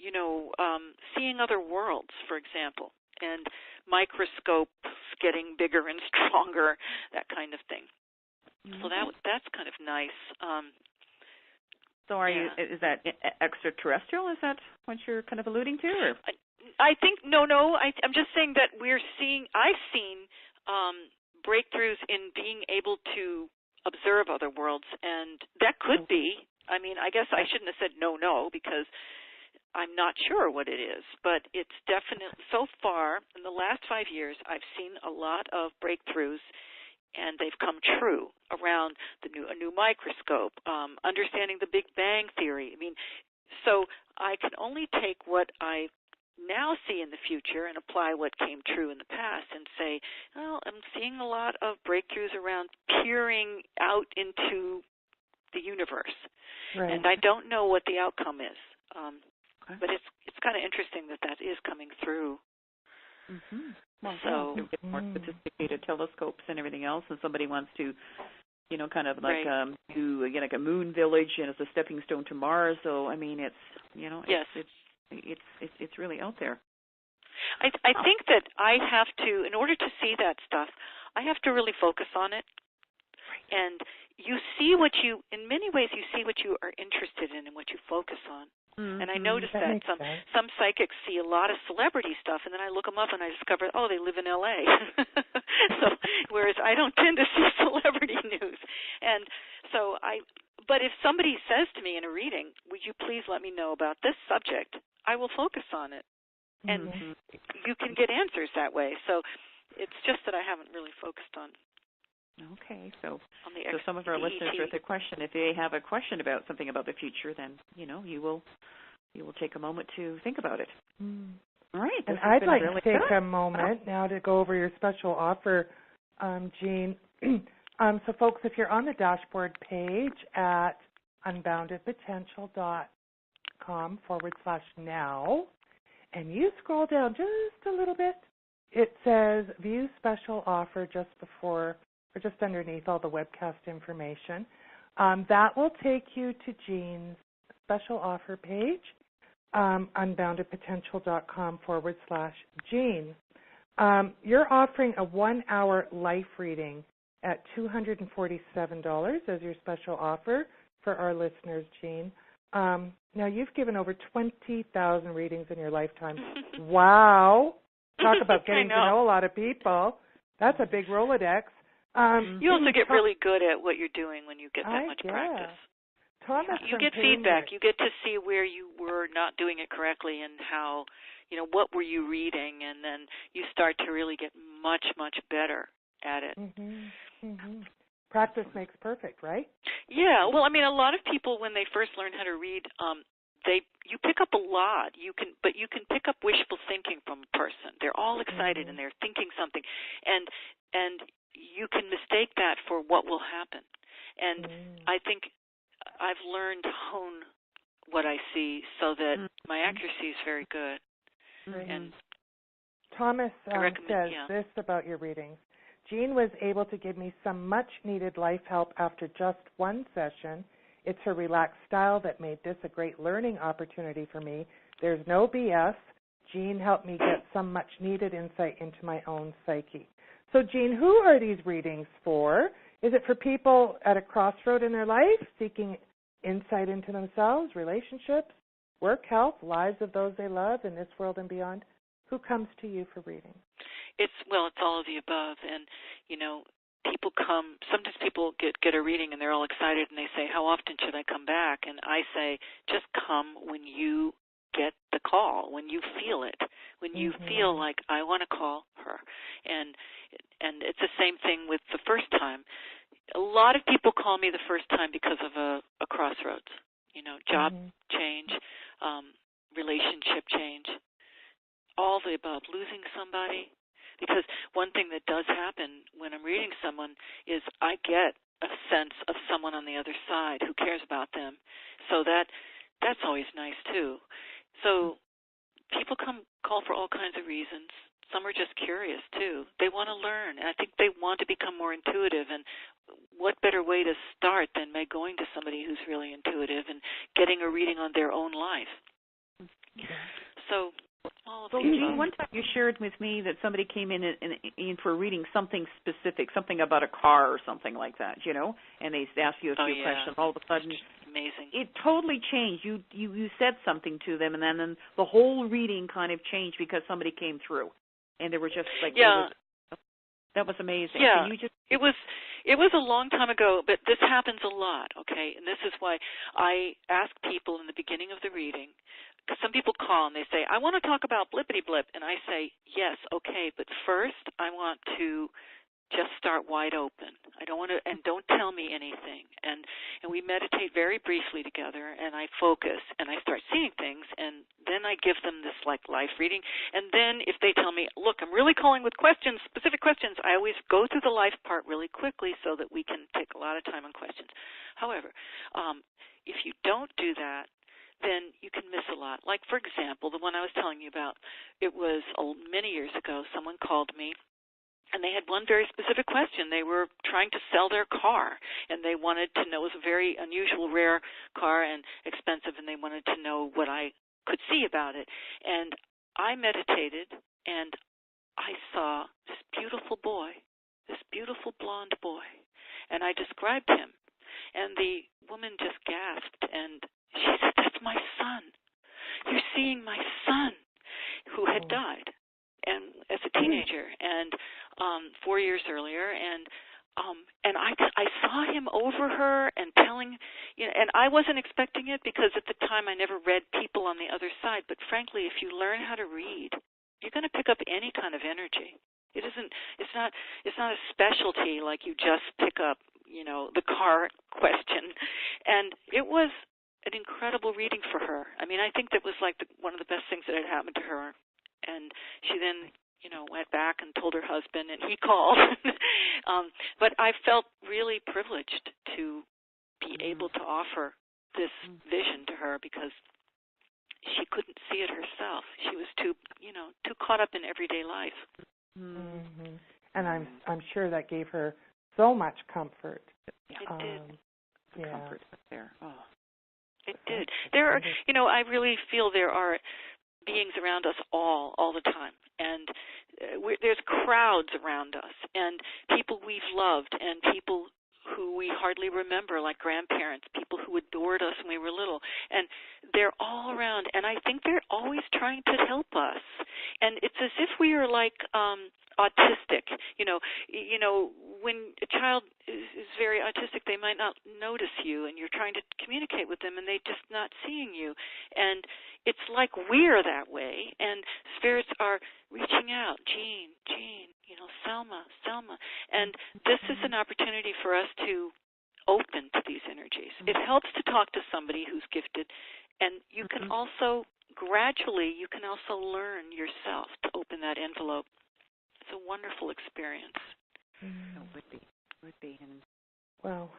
you know, seeing other worlds, for example, and microscopes getting bigger and stronger, that kind of thing. So that's kind of nice. So are you? Is that extraterrestrial? Is that what you're kind of alluding to? Or? I think no. I'm just saying that I've seen breakthroughs in being able to observe other worlds, and that could be. I mean, I guess I shouldn't have said no because I'm not sure what it is, but it's definitely, so far in the last 5 years, I've seen a lot of breakthroughs, and they've come true around a new microscope, understanding the Big Bang Theory. I mean, so I can only take what I now see in the future and apply what came true in the past and say, well, I'm seeing a lot of breakthroughs around peering out into the universe. Right. And I don't know what the outcome is. But it's kind of interesting that is coming through. Mm-hmm. Well, so get more sophisticated telescopes and everything else, and somebody wants to, kind of like do like a moon village, and it's a stepping stone to Mars. So I mean, it's it's really out there. I think that I have to, in order to see that stuff, I have to really focus on it. And you see in many ways, you see what you are interested in and what you focus on. Mm-hmm. And I noticed that some psychics see a lot of celebrity stuff, and then I look them up and I discover, they live in L.A. So, whereas I don't tend to see celebrity news. And so but if somebody says to me in a reading, would you please let me know about this subject, I will focus on it. And you can get answers that way. So it's just that I haven't really focused on. Okay, so some of our listeners with a question, if they have a question about something about the future, then you will take a moment to think about it. All right, and I'd like to take a moment now to go over your special offer, Jeanne. So, folks, if you're on the dashboard page at unboundedpotential.com/now, and you scroll down just a little bit, it says View Special Offer just before. Or just underneath all the webcast information. That will take you to Jeanne's special offer page, unboundedpotential.com/Jeanne. You're offering a 1-hour life reading at $247 as your special offer for our listeners, Jeanne. Now, you've given over 20,000 readings in your lifetime. Wow. Talk about getting to know a lot of people. That's a big Rolodex. You also get really good at what you're doing when you get that much practice. Thomas, you get feedback. You get to see where you were not doing it correctly and how, what were you reading, and then you start to really get much, much better at it. Practice makes perfect, right? Yeah. Well, I mean, a lot of people, when they first learn how to read, you pick up a lot. But you can pick up wishful thinking from a person. They're all excited and they're thinking something, and you can mistake that for what will happen. And I think I've learned to hone what I see so that my accuracy is very good. And Thomas says this about your readings. Jeanne was able to give me some much-needed life help after just one session. It's her relaxed style that made this a great learning opportunity for me. There's no BS. Jeanne helped me get some much-needed insight into my own psyche. So, Jeanne, who are these readings for? Is it for people at a crossroad in their life, seeking insight into themselves, relationships, work, health, lives of those they love in this world and beyond? Who comes to you for reading? It's all of the above. And, people come, sometimes people get a reading and they're all excited and they say, how often should I come back? And I say, just come when you get the call, when you feel it, when you feel like, I want to call her. And it's the same thing with the first time. A lot of people call me the first time because of a crossroads, job change, relationship change, all the above, losing somebody. Because one thing that does happen when I'm reading someone is I get a sense of someone on the other side who cares about them. So that's always nice too. So people call for all kinds of reasons. Some are just curious too. They want to learn. And I think they want to become more intuitive. And what better way to start than by going to somebody who's really intuitive and getting a reading on their own life? So all of So, the Jeanne, above. one time you shared with me that somebody came in for reading something specific, something about a car or something like that, you know, and they asked you a few questions. All of a sudden, amazing. It totally changed. You said something to them, and then the whole reading kind of changed because somebody came through, and they were just like, that was amazing. Yeah, Can you just... it was a long time ago, but this happens a lot, okay? And this is why I ask people in the beginning of the reading, because some people call and they say, I want to talk about blippity-blip, and I say, yes, okay, but first I want to just start wide open. I don't want to, and don't tell me anything. And we meditate very briefly together, and I focus, and I start seeing things, and then I give them this like life reading. And then if they tell me, look, I'm really calling with questions, specific questions, I always go through the life part really quickly so that we can take a lot of time on questions. However, if you don't do that, then you can miss a lot. Like, for example, the one I was telling you about, it was many years ago, someone called me, and they had one very specific question. They were trying to sell their car, and they wanted to know, it was a very unusual, rare car and expensive, and they wanted to know what I could see about it. And I meditated, and I saw this beautiful boy, this beautiful blonde boy, and I described him. And the woman just gasped, and she said, that's my son. You're seeing my son who had died. And as a teenager, and 4 years earlier, and I saw him over her and telling, you know, and I wasn't expecting it because at the time I never read people on the other side. But frankly, if you learn how to read, you're going to pick up any kind of energy. It isn't. It's not a specialty like you just pick up, you know, the car question. And it was an incredible reading for her. I mean, I think that was like one of the best things that had happened to her. And she then, you know, went back and told her husband, and he called. But I felt really privileged to be able to offer this vision to her because she couldn't see it herself. She was too caught up in everyday life. Mm-hmm. And I'm sure that gave her so much comfort. It did. The comfort there. Oh. It did. There are, you know, I really feel there are beings around us all the time, and there's crowds around us, and people we've loved, and people who we hardly remember, like grandparents, people who adored us when we were little, and they're all around, and I think they're always trying to help us, and it's as if we are like autistic. You know, when a child is very autistic, they might not notice you, and you're trying to communicate with them, and they're just not seeing you, and it's like we're that way, and spirits are reaching out, Jeanne, you know, Selma, and this is an opportunity for us to open to these energies. It helps to talk to somebody who's gifted, and you can also, gradually, you can also learn yourself to open that envelope. It's a wonderful experience. It would be. Wow.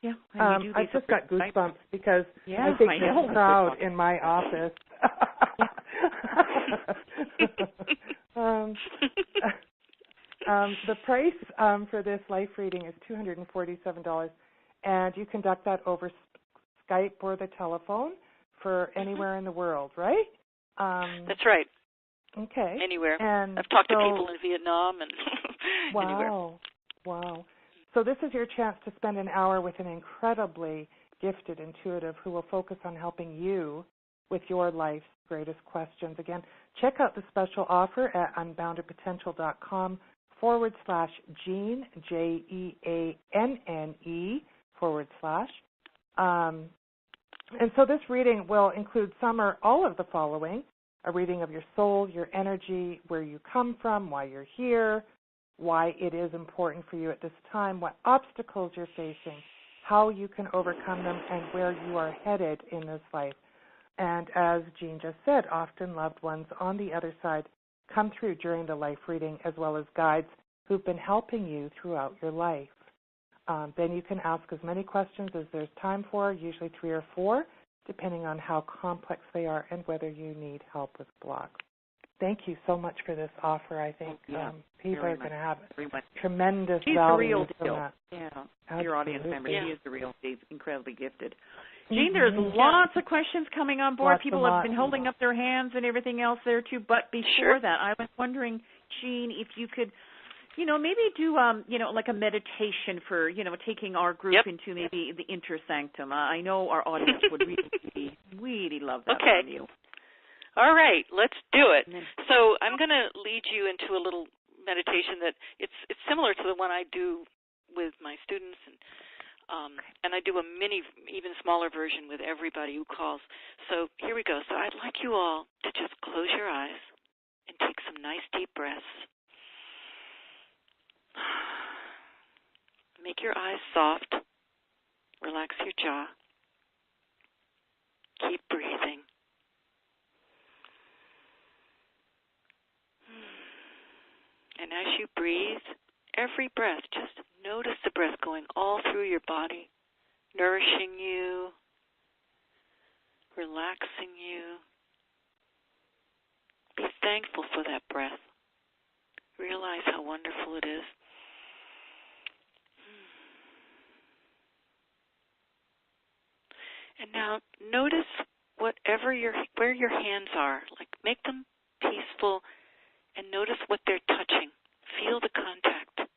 Yeah, I just got goosebumps because I think this crowd in my office. The price for this life reading is $247, and you conduct that over Skype or the telephone for anywhere in the world, right? That's right. Okay. Anywhere. And I've talked to people in Vietnam and anywhere. Wow. So this is your chance to spend an hour with an incredibly gifted intuitive who will focus on helping you with your life's greatest questions. Again, check out the special offer at unboundedpotential.com/Jeanne, JEANNE /. And so this reading will include some or all of the following: a reading of your soul, your energy, where you come from, why you're here, why it is important for you at this time, what obstacles you're facing, how you can overcome them, and where you are headed in this life. And as Jeanne just said, often loved ones on the other side come through during the life reading, as well as guides who've been helping you throughout your life. Then you can ask as many questions as there's time for, usually 3 or 4, depending on how complex they are and whether you need help with blocks. Thank you so much for this offer. I think people are going to have tremendous value from that. Yeah. your audience member. Absolutely. He is the real. He's incredibly gifted. Mhm. Jeanne, there's lots of questions coming on board. Lots People have been holding up their hands and everything else there too. But before that, I was wondering, Jeanne, if you could, maybe do, like a meditation for, taking our group into maybe the inner sanctum. I know our audience would really, really love that from you. All right, let's do it. So I'm going to lead you into a little meditation that it's similar to the one I do with my students, and I do a mini, even smaller version with everybody who calls. So here we go. So I'd like you all to just close your eyes and take some nice deep breaths. Make your eyes soft. Relax your jaw. Keep breathing. And as you breathe, every breath, just notice the breath going all through your body, nourishing you, relaxing you. Be thankful for that breath. Realize how wonderful it is. And now notice where your hands are. Like, make them peaceful and notice what they're touching. Feel the contact.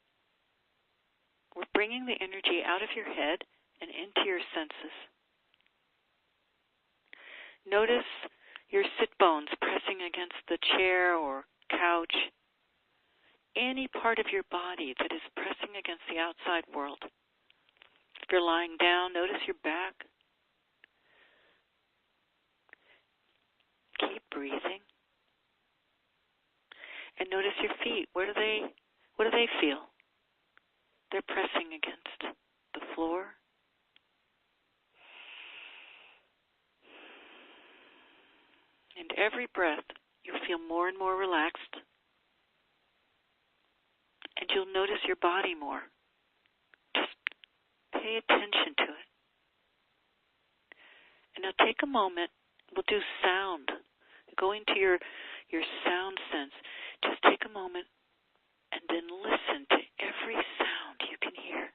We're bringing the energy out of your head and into your senses. Notice your sit bones pressing against the chair or couch. Any part of your body that is pressing against the outside world. If you're lying down, notice your back. Keep breathing. And notice your feet. What do they feel? They're pressing against the floor. And every breath, you'll feel more and more relaxed. And you'll notice your body more. Just pay attention to it. And now take a moment. We'll do sound. Go into your sound sense. Just take a moment and then listen to every sound you can hear.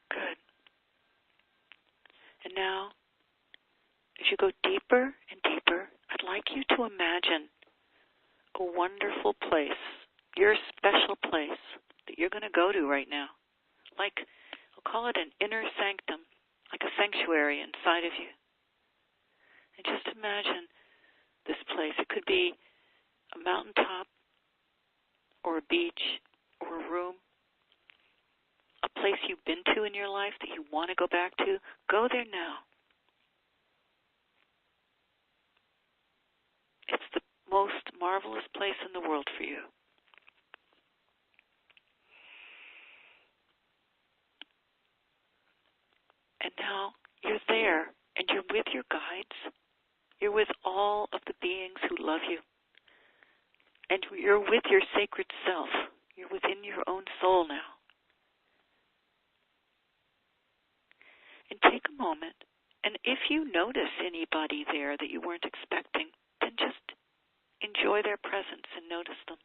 Good. And now, as you go deeper and deeper, I'd like you to imagine a wonderful place, your special place that you're going to go to right now. Like, we'll call it an inner sanctum, like a sanctuary inside of you. And just imagine this place. It could be a mountaintop or a beach or a room, a place you've been to in your life that you want to go back to. Go there now. It's the most marvelous place in the world for you. And now you're there, and you're with your guides. You're with all of the beings who love you. And you're with your sacred self. You're within your own soul now. And take a moment, and if you notice anybody there that you weren't expecting, then just enjoy their presence and notice them.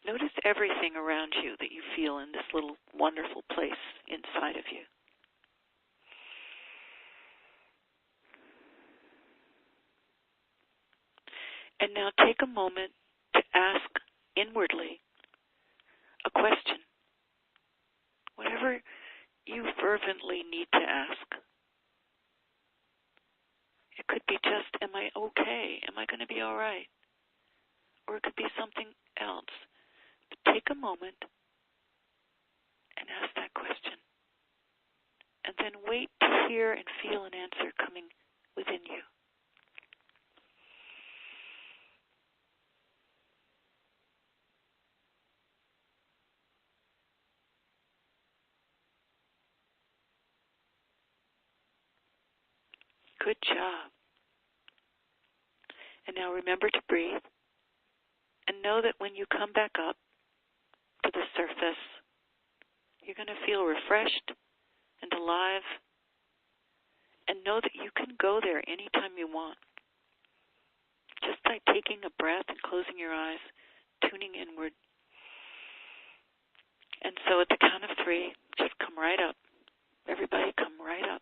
Notice everything around you that you feel in this little wonderful place inside of you. And now take a moment to ask inwardly a question. Whatever you fervently need to ask. It could be just, am I okay? Am I going to be all right? Or it could be something else. But take a moment and ask that question. And then wait to hear and feel an answer coming within you. Good job. And now remember to breathe. And know that when you come back up, to the surface. You're going to feel refreshed and alive, and know that you can go there anytime you want. Just by taking a breath and closing your eyes, tuning inward. And so at the count of 3, just come right up. Everybody come right up.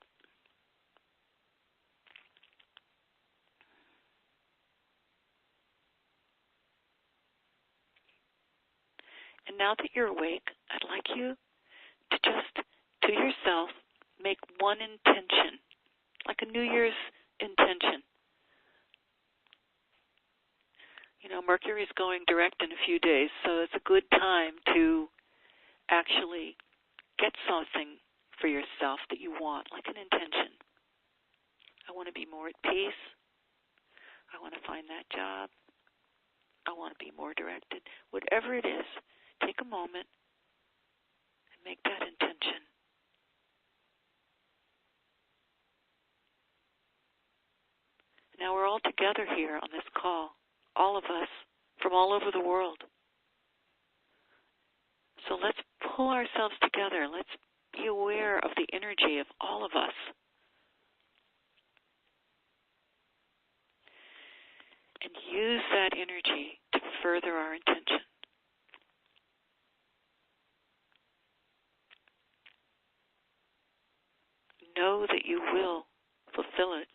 And now that you're awake, I'd like you to just, to yourself, make one intention, like a New Year's intention. You know, Mercury's going direct in a few days, so it's a good time to actually get something for yourself that you want, like an intention. I want to be more at peace. I want to find that job. I want to be more directed. Whatever it is, take a moment and make that intention. Now we're all together here on this call, all of us from all over the world. So let's pull ourselves together. Let's be aware of the energy of all of us. And use that energy to further our intention. Know that you will fulfill it,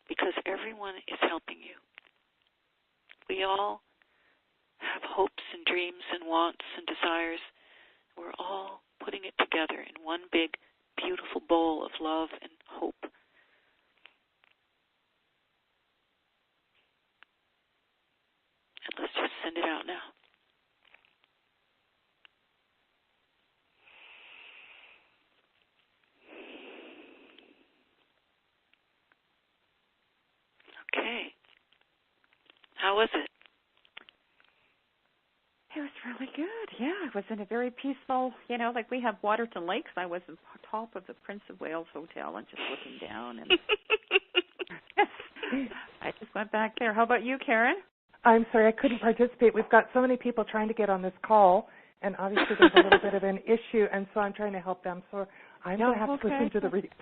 because everyone is helping you. We all have hopes and dreams and wants and desires. We're all putting it together in one big, beautiful bowl of love and hope. And let's just send it out now. Okay. How was it? It was really good. Yeah, I was in a very peaceful, like we have Waterton Lakes. I was on top of the Prince of Wales Hotel and just looking down. And I just went back there. How about you, Karen? I'm sorry, I couldn't participate. We've got so many people trying to get on this call, and obviously there's a little bit of an issue, and so I'm trying to help them. So I'm going to have to listen to the replay.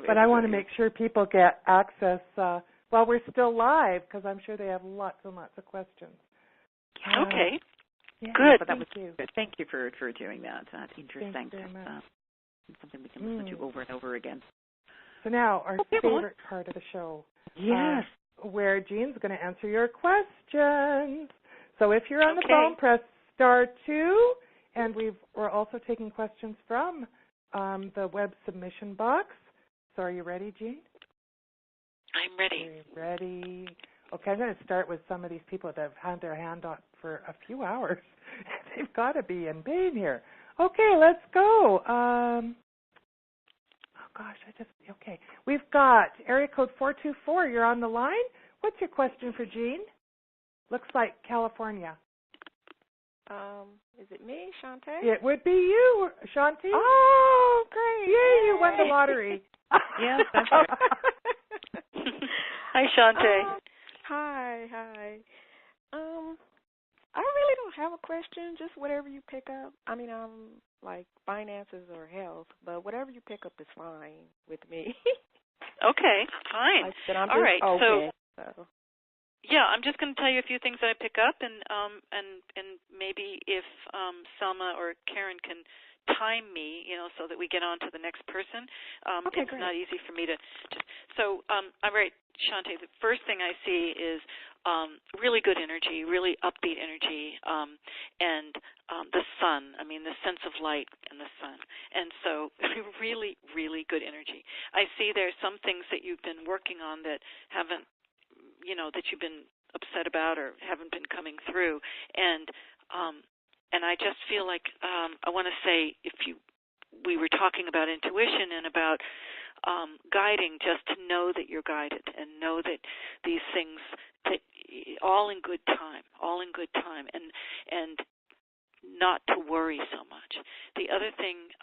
But I want to make sure people get access while we're still live, because I'm sure they have lots and lots of questions. Okay. Yeah, good. But that was good. Thank you for doing that. That's interesting. Thanks very much. It's something we can listen to over and over again. So now our favorite part of the show. Yes. Where Jeanne's going to answer your questions. So if you're on the phone, press *2, and we're also taking questions from the web submission box. So are you ready, Jeanne? I'm ready. Ready. Okay, I'm going to start with some of these people that have had their hand up for a few hours. They've got to be in pain here. Okay, let's go. Okay. We've got area code 424. You're on the line. What's your question for Jeanne? Looks like California. Is it me, Shantae? It would be you, Shanti. Oh, great. Yay, you won the lottery. Yes, that's right. Hi, Shantae. Hi. I really don't have a question, just whatever you pick up. I mean, like finances or health, but whatever you pick up is fine with me. Okay, fine. All right. Okay, so yeah, I'm just going to tell you a few things that I pick up, and maybe if Selma or Karen can time me, so that we get on to the next person. Okay, it's great. not easy for me to. So, all right, Shantae. The first thing I see is really good energy, really upbeat energy, and the sun. I mean, the sense of light and the sun, and so really, really good energy. I see there's some things that you've been working on that haven't. That you've been upset about or haven't been coming through. And I just feel like I want to say we were talking about intuition and about guiding, just to know that you're guided and know that these things, that all in good time, and not to worry so much. The other thing,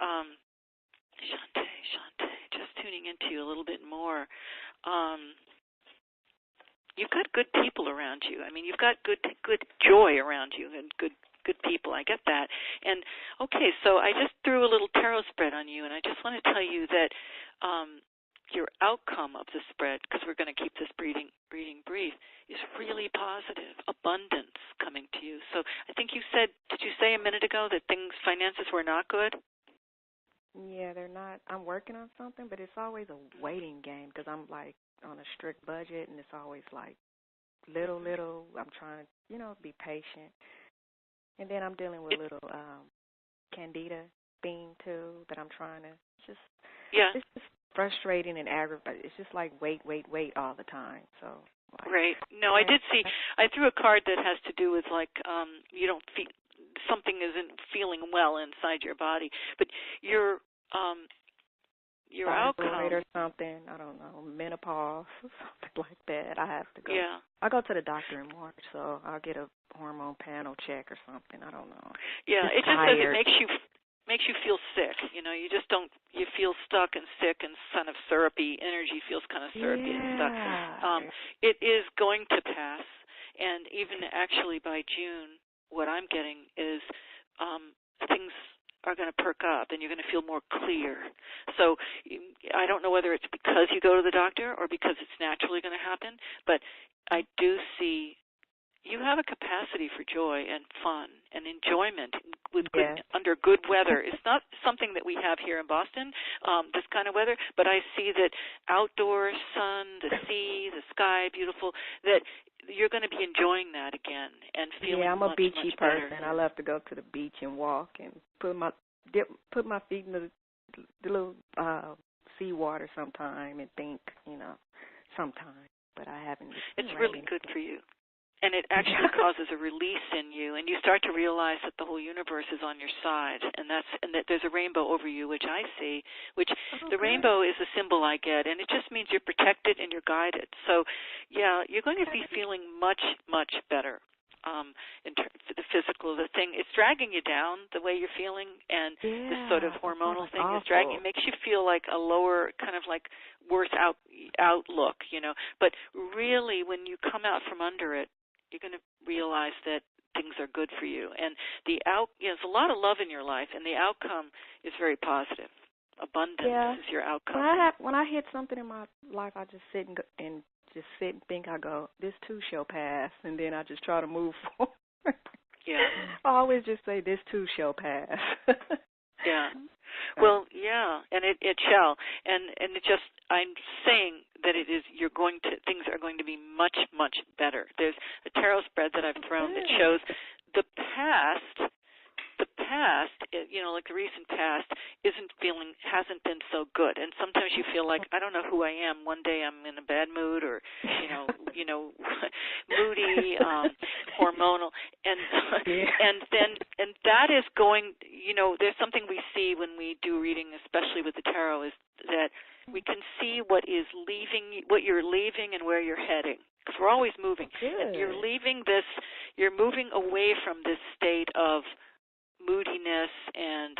Shantae, just tuning into you a little bit more. you've got good people around you. I mean, you've got good joy around you and good people. I get that. And okay, so I just threw a little tarot spread on you, and I just want to tell you that your outcome of the spread, because we're going to keep this reading brief, is really positive. Abundance coming to you. So I think did you say a minute ago that finances were not good? Yeah, they're not. I'm working on something, but it's always a waiting game because I'm like on a strict budget, and it's always like little. I'm trying to, be patient. And then I'm dealing with a little candida thing too that I'm trying to it's just frustrating and aggravating. It's just like wait all the time. So right. No, I did see. I threw a card that has to do with like you don't feel something isn't feeling well inside your body, but your outcome or something. I don't know, menopause, something like that. I have to go. Yeah. I'll go to the doctor in March, so I'll get a hormone panel check or something. I don't know. Yeah, it just says it makes you feel sick. You just don't. You feel stuck and sick and kind of syrupy. Energy feels kind of syrupy and stuck. It is going to pass, and even actually by June, what I'm getting is things are going to perk up and you're going to feel more clear. So I don't know whether it's because you go to the doctor or because it's naturally going to happen, but I do see you have a capacity for joy and fun and enjoyment with under good weather. It's not something that we have here in Boston, this kind of weather, but I see that outdoor sun, the sea, the sky, beautiful, that you're going to be enjoying that again and feeling I'm a much, beachy much person. better. I love to go to the beach and walk and put my feet in the little seawater sometime and think, sometime. But I haven't. It's really good for you. And it actually causes a release in you, and you start to realize that the whole universe is on your side, and that there's a rainbow over you, which I see, the rainbow is a symbol I get, and it just means you're protected and you're guided. So, yeah, you're going to be feeling much, much better in terms of the physical. The thing, it's dragging you down the way you're feeling, and this sort of hormonal thing is dragging. It makes you feel like a lower, kind of like worse outlook, But really, when you come out from under it, you're going to realize that things are good for you. And there's a lot of love in your life, and the outcome is very positive. Abundance is your outcome. When I hit something in my life, I just sit and think. I go, this too shall pass, and then I just try to move forward. Yeah. I always just say, this too shall pass. Yeah. Well, yeah, and it shall. And it just, I'm saying that it is, things are going to be much, much better. There's a tarot spread that I've thrown that shows the past, like the recent past, hasn't been so good. And sometimes you feel like, I don't know who I am. One day I'm in a bad mood or, moody, hormonal. And that is going, there's something we see when we do reading, especially with the tarot, is that we can see what you're leaving and where you're heading. Because we're always moving. And you're moving away from this state of moodiness and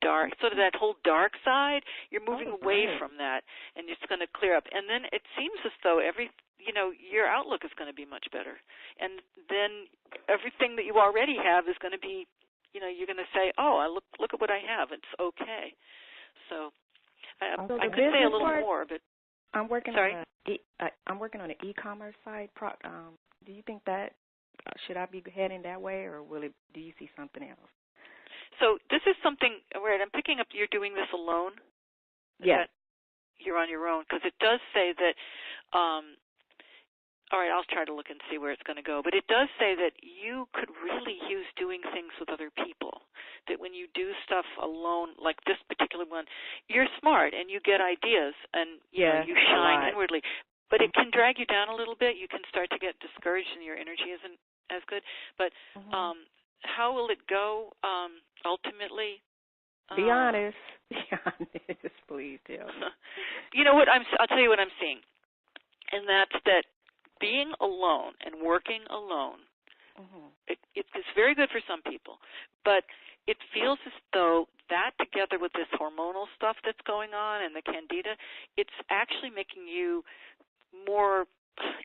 dark, sort of that whole dark side. You're moving away from that, and it's going to clear up. And then it seems as though your outlook is going to be much better. And then everything that you already have is going to be, you're going to say, oh, look at what I have. It's okay. So I could say a little more, but I'm working on an e-commerce site. Do you think that should I be heading that way, or do you see something else? So this is something, right, I'm picking up you're doing this alone? Yes. You're on your own, because it does say that, all right, I'll try to look and see where it's going to go, but it does say that you could really use doing things with other people, that when you do stuff alone, like this particular one, you're smart and you get ideas and you shine inwardly. But it can drag you down a little bit. You can start to get discouraged and your energy isn't as good. But how will it go ultimately? Be honest. Be honest. Please tell me. You know what? I'll tell you what I'm seeing. And that's that being alone and working alone, it's very good for some people. But it feels as though that together with this hormonal stuff that's going on and the candida, it's actually making you more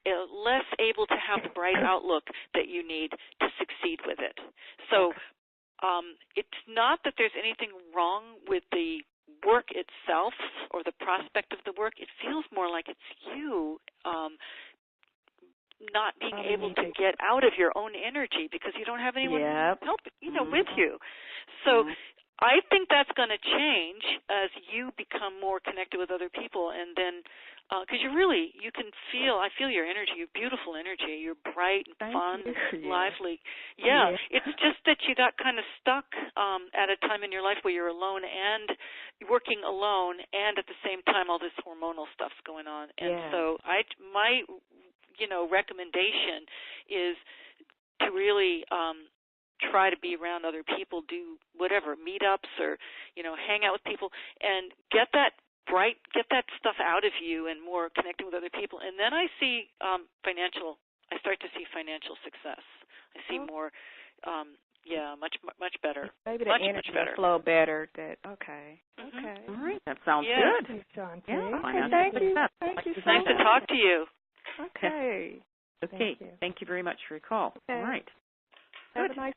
less able to have the bright outlook that you need to succeed with it. So it's not that there's anything wrong with the work itself or the prospect of the work. It feels more like it's you not being able to get out of your own energy because you don't have anyone help, with you. So I think that's going to change as you become more connected with other people, and then because you can feel, I feel your energy, your beautiful energy. You're bright and fun, lively. Yeah, it's just that you got kind of stuck at a time in your life where you're alone and working alone, and at the same time all this hormonal stuff's going on. And so my recommendation is to really try to be around other people, do whatever, meetups or, hang out with people and get that stuff out of you and more connecting with other people. And then I see I start to see financial success. I see more, much better. Maybe the energy flow better. Okay. All right, that sounds good. Thanks, John. Thank you. It's nice to talk to you. Okay. Okay. Thank you very much for your call. Okay. All right. Have a nice.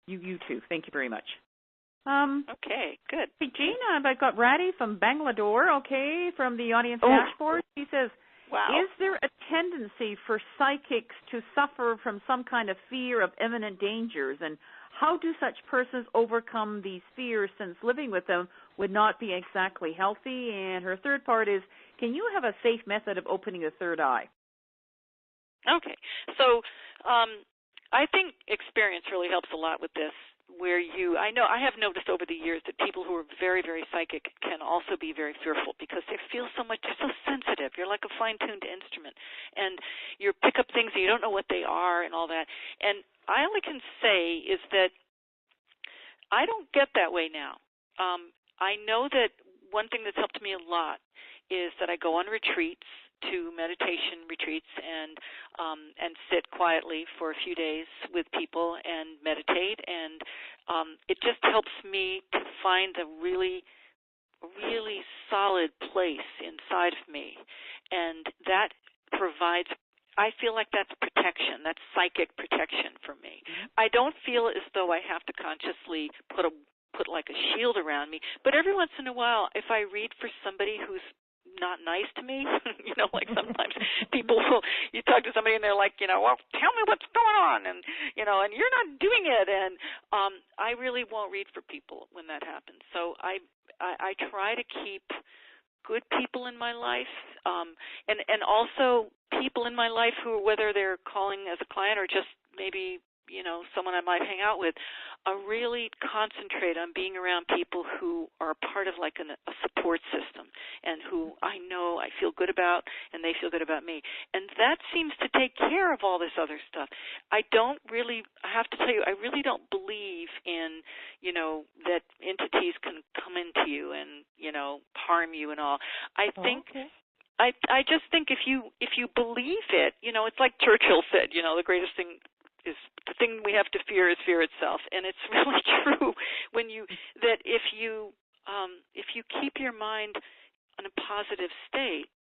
You too. Thank you very much. Okay, good. Hey, Jeanne, I've got Radhi from Bangalore, from the audience dashboard. He says, wow. Is there a tendency for psychics to suffer from some kind of fear of imminent dangers? And how do such persons overcome these fears, since living with them would not be exactly healthy? And her third part is, can you have a safe method of opening the third eye? Okay. So I think experience really helps a lot with this, where I have noticed over the years that people who are very, very psychic can also be very fearful because they feel so much, they're so sensitive. You're like a fine-tuned instrument. And you pick up things and you don't know what they are and all that. And all I can say is that I don't get that way now. I know that one thing that's helped me a lot is that I go on retreats, to meditation retreats and sit quietly for a few days with people and meditate, and it just helps me to find a really, really solid place inside of me, and that provides, I feel like that's protection, that's psychic protection for me. I don't feel as though I have to consciously put like a shield around me, but every once in a while, if I read for somebody who's not nice to me, like sometimes people will, you talk to somebody and they're like, well, tell me what's going on, and and you're not doing it, and I really won't read for people when that happens. So I try to keep good people in my life, and also people in my life who, whether they're calling as a client or just maybe someone I might hang out with, really concentrate on being around people who are part of like a support system and who I know I feel good about and they feel good about me. And that seems to take care of all this other stuff. I have to tell you, I really don't believe in, that entities can come into you and, harm you and all. I think... Okay. I just think if you believe it, it's like Churchill said, the greatest thing is the thing we have to fear is fear itself, and it's really true that if you keep your mind in a positive state,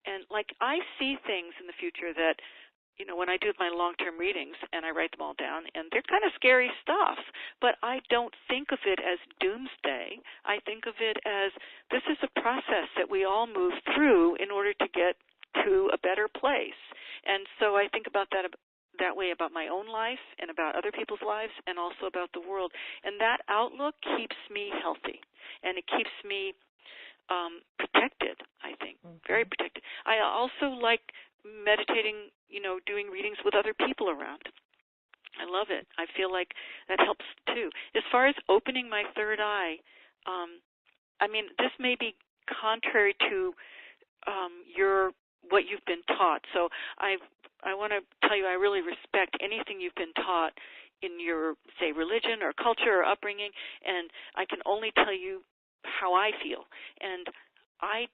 and like I see things in the future that when I do my long-term readings and I write them all down, and they're kind of scary stuff, but I don't think of it as doomsday. I think of it as this is a process that we all move through in order to get to a better place, and so I think about that way about my own life and about other people's lives and also about the world. And that outlook keeps me healthy, and it keeps me protected, I think, very protected. I also like meditating, doing readings with other people around. I love it. I feel like that helps too. As far as opening my third eye, this may be contrary to what you've been taught. So I want to tell you I really respect anything you've been taught in your, say, religion or culture or upbringing, and I can only tell you how I feel. And I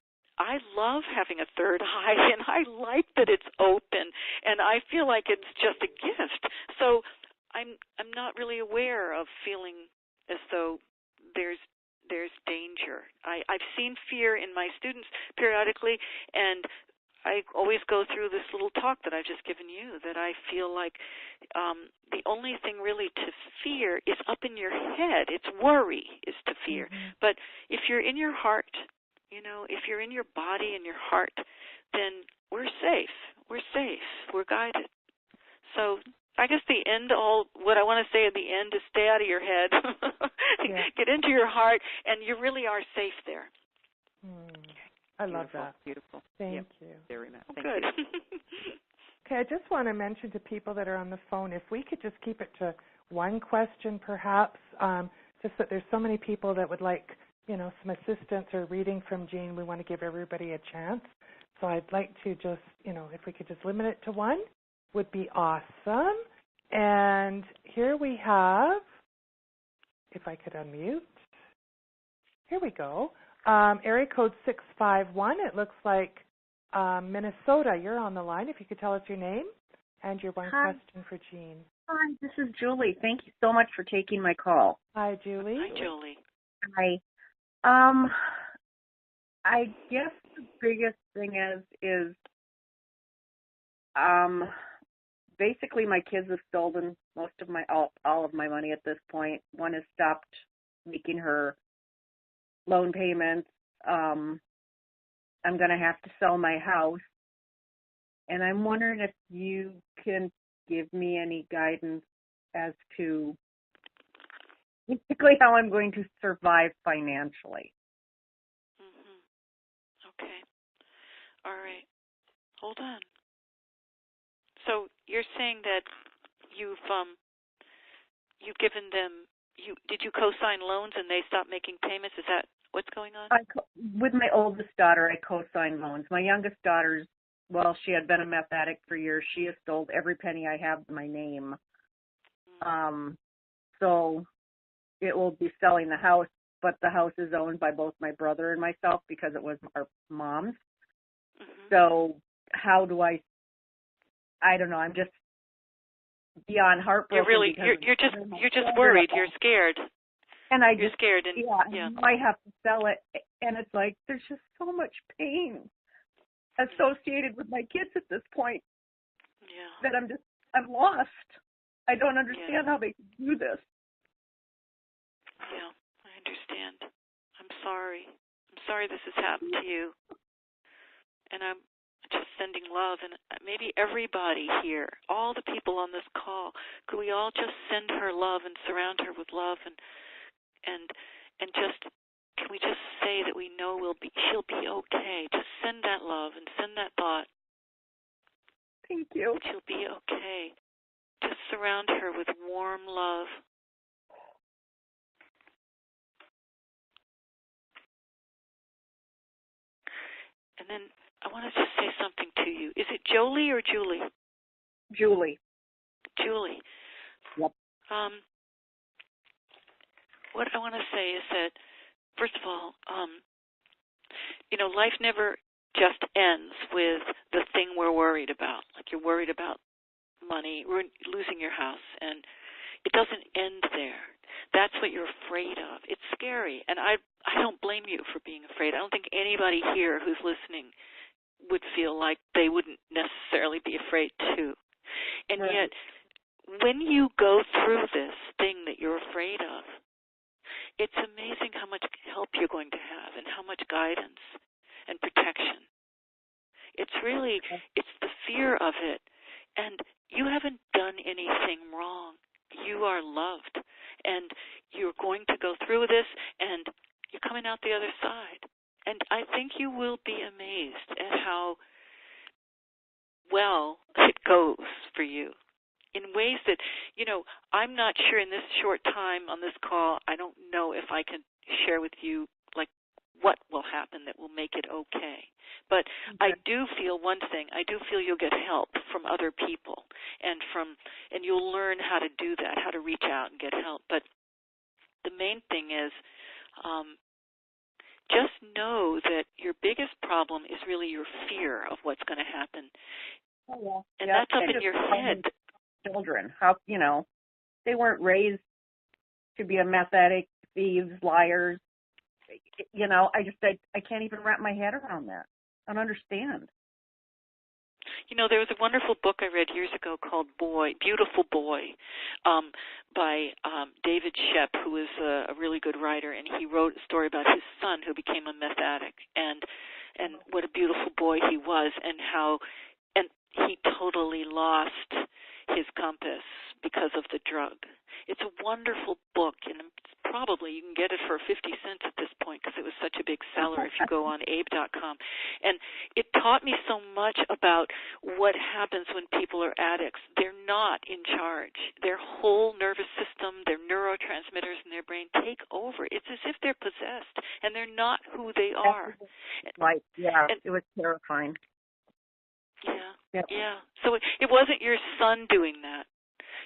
love having a third eye, and I like that it's open, and I feel like it's just a gift. So I'm not really aware of feeling as though there's danger. I've seen fear in my students periodically, and I always go through this little talk that I've just given you, that I feel like the only thing really to fear is up in your head. It's worry is to fear. But if you're in your heart, if you're in your body and your heart, then we're safe. We're safe. We're guided. So I guess what I want to say at the end is stay out of your head. Get into your heart, and you really are safe there. I love that. Beautiful. Thank you. Very much. Good. Okay, I just want to mention to people that are on the phone, if we could just keep it to one question perhaps, just that there's so many people that would like, some assistance or reading from Jeanne. We want to give everybody a chance. So I'd like to just, if we could just limit it to one, would be awesome. And here we have, if I could unmute. Here we go. Area code 651. It looks like Minnesota. You're on the line. If you could tell us your name and your one question for Jeanne. Hi, this is Julie. Thank you so much for taking my call. Hi, Julie. Hi, Julie. Hi. I guess the biggest thing is basically my kids have stolen most of all of my money at this point. One has stopped making her loan payments. I'm going to have to sell my house. And I'm wondering if you can give me any guidance as to basically how I'm going to survive financially. Okay. All right. Hold on. So you're saying that you've given them, did you co-sign loans and they stopped making payments? Is that what's going on? With my oldest daughter, I co-signed loans. My youngest daughter's, she had been a meth addict for years. She has stole every penny I have in my name. So it will be selling the house, but the house is owned by both my brother and myself because it was our mom's. So how do I don't know. I'm just beyond heartbroken. You're just worried. You're scared. And you're scared. And I have to sell it. And it's like, there's just so much pain associated with my kids at this point that I'm lost. I don't understand how they can do this. Yeah, I understand. I'm sorry. I'm sorry this has happened to you. And I'm just sending love, and maybe everybody here, all the people on this call, could we all just send her love and surround her with love, and just can we just say that we know she'll be okay? Just send that love and send that thought. Thank you. She'll be okay. Just surround her with warm love. And then I want to just say something to you. Is it Jolie or Julie? Julie. Julie. Yep. What I want to say is that, first of all, life never just ends with the thing we're worried about. Like you're worried about money, losing your house, and it doesn't end there. That's what you're afraid of. It's scary, and I don't blame you for being afraid. I don't think anybody here who's listening would feel like they wouldn't necessarily be afraid too. And yet, when you go through this thing that you're afraid of, it's amazing how much help you're going to have and how much guidance and protection. It's the fear of it. And you haven't done anything wrong. You are loved. And you're going to go through this, and you're coming out the other side. And I think you will be amazed at how well it goes for you in ways that, I'm not sure in this short time on this call, I don't know if I can share with you, like, what will happen that will make it okay. But I do feel one thing. I do feel you'll get help from other people, and you'll learn how to do that, how to reach out and get help. But the main thing is, just know that your biggest problem is really your fear of what's going to happen. And that's up in your head. Children, how, they weren't raised to be a meth addict, thieves, liars. I can't even wrap my head around that. I don't understand. You know, there was a wonderful book I read years ago called Beautiful Boy, by David Shep, who is a really good writer, and he wrote a story about his son who became a meth addict, and what a beautiful boy he was, and how and he totally lost his compass because of the drug. It's a wonderful book, and probably you can get it for 50 cents at this point because it was such a big seller if you go on abe.com. And it taught me so much about what happens when people are addicts. They're not in charge. Their whole nervous system, their neurotransmitters in their brain take over. It's as if they're possessed, and they're not who they are. Right, yeah, and, it was terrifying. Yeah, yep. Yeah. So it wasn't your son doing that.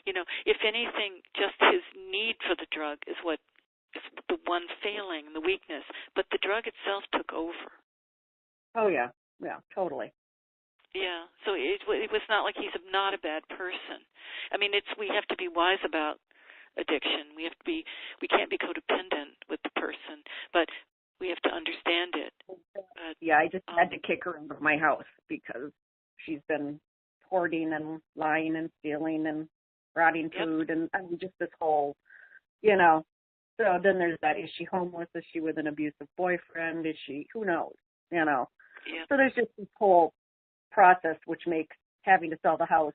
You know, if anything, just his need for the drug is what is the one failing, the weakness. But the drug itself took over. Oh, yeah, totally. Yeah, so it was not like he's not a bad person. I mean, we have to be wise about addiction. We can't be codependent with the person, but we have to understand it. Yeah, I just had to kick her out of my house because she's been hoarding and lying and stealing and rotting food, and I mean, just this whole, you know. So then there's that: is she homeless? Is she with an abusive boyfriend? Is she? Who knows? You know. Yep. So there's just this whole process which makes having to sell the house,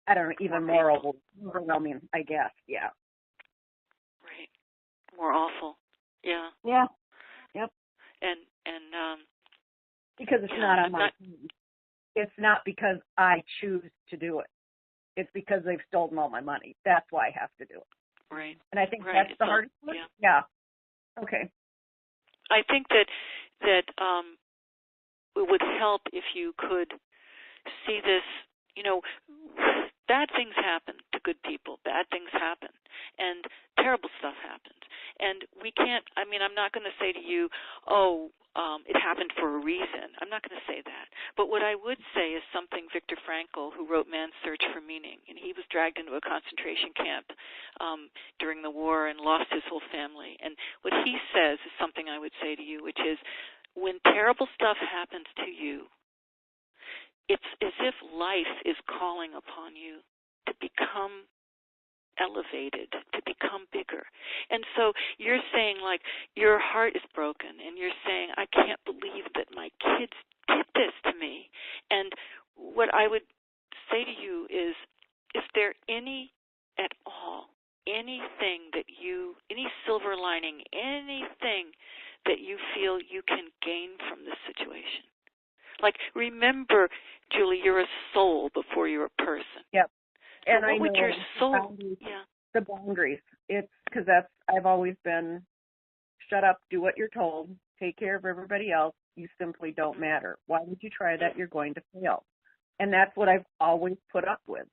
I don't know, even more overwhelming, I guess. Yeah. Right. More awful. Yeah. Yeah. Yep. And because it's not on my team. It's not because I choose to do it. It's because they've stolen all my money. That's why I have to do it. Right. And I think that's the hardest part. Yeah. Okay. I think that it would help if you could see this, you know, bad things happen to good people. Bad things happen. And terrible stuff happens. And we can't, I mean, I'm not going to say to you, it happened for a reason. I'm not going to say that. But what I would say is something Viktor Frankl, who wrote Man's Search for Meaning, and he was dragged into a concentration camp during the war and lost his whole family. And what he says is something I would say to you, which is, when terrible stuff happens to you, it's as if life is calling upon you to become elevated, to become bigger. And so you're saying, like, your heart is broken, and you're saying, I can't believe that my kids did this to me. And what I would say to you is there any at all, anything that any silver lining, anything that you feel you can gain from this situation? Like, remember, Julie, you're a soul before you're a person. Yep. And so what would your soul? The boundaries. It's because I've always been shut up, do what you're told, take care of everybody else. You simply don't matter. Why would you try that? You're going to fail. And that's what I've always put up with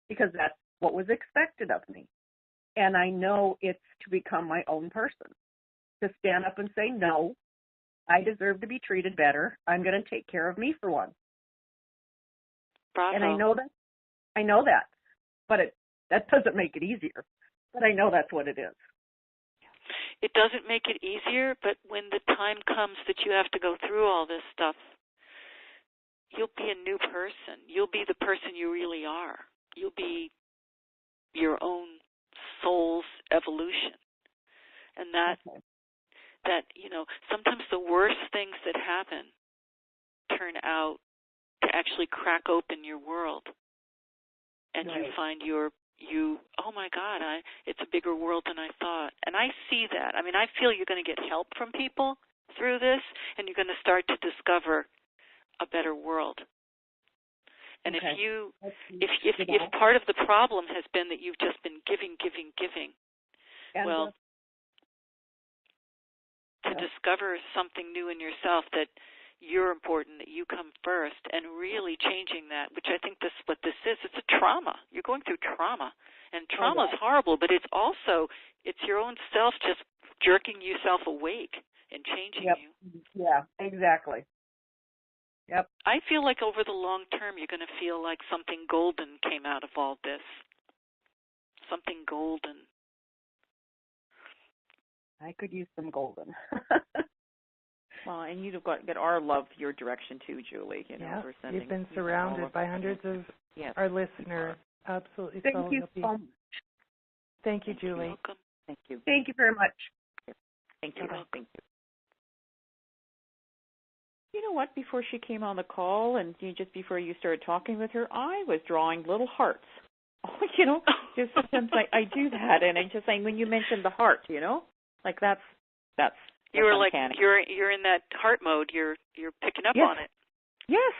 because that's what was expected of me. And I know it's to become my own person, to stand up and say, no, I deserve to be treated better. I'm going to take care of me for once. Bravo. And I know that. But that doesn't make it easier. But I know that's what it is. It doesn't make it easier, but when the time comes that you have to go through all this stuff, you'll be a new person. You'll be the person you really are. You'll be your own soul's evolution. And that, you know, sometimes the worst things that happen turn out to actually crack open your world. And you find oh my God, it's a bigger world than I thought. And I see that. I mean, I feel you're going to get help from people through this, and you're going to start to discover a better world. And if part of the problem has been that you've just been giving, to discover something new in yourself, that you're important, that you come first, and really changing that, which I think what this is. It's a trauma. You're going through trauma. And trauma is horrible, but it's your own self just jerking yourself awake and changing you. Yeah, exactly. Yep. I feel like over the long term, you're going to feel like something golden came out of all this. Something golden. I could use some golden. Well, and you've got our love your direction too, Julie. You know, Yeah, for sending. you've been surrounded by hundreds of our listeners. Absolutely. Thank you so much. Thank you, Julie. You're welcome. Thank you. Thank you very much. Thank you. Thank you. You know what? Before she came on the call and just before you started talking with her, I was drawing little hearts. You know, just sometimes I do that, and I'm just saying when you mentioned the heart, you know, like that's you were like uncanny. you're in that heart mode. You're picking up on it. Yes.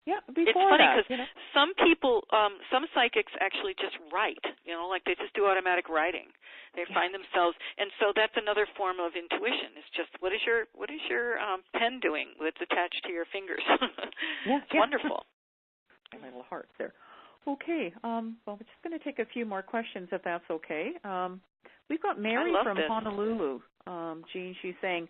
Yeah. Before it's funny that, because some people, some psychics actually just write. You know, like they just do automatic writing. They find themselves, and so that's another form of intuition. It's just what is your pen doing that's attached to your fingers? It's wonderful. My little hearts there. Okay. Well, we're just going to take a few more questions if that's okay. We've got Mary from Honolulu. Jean, she's saying,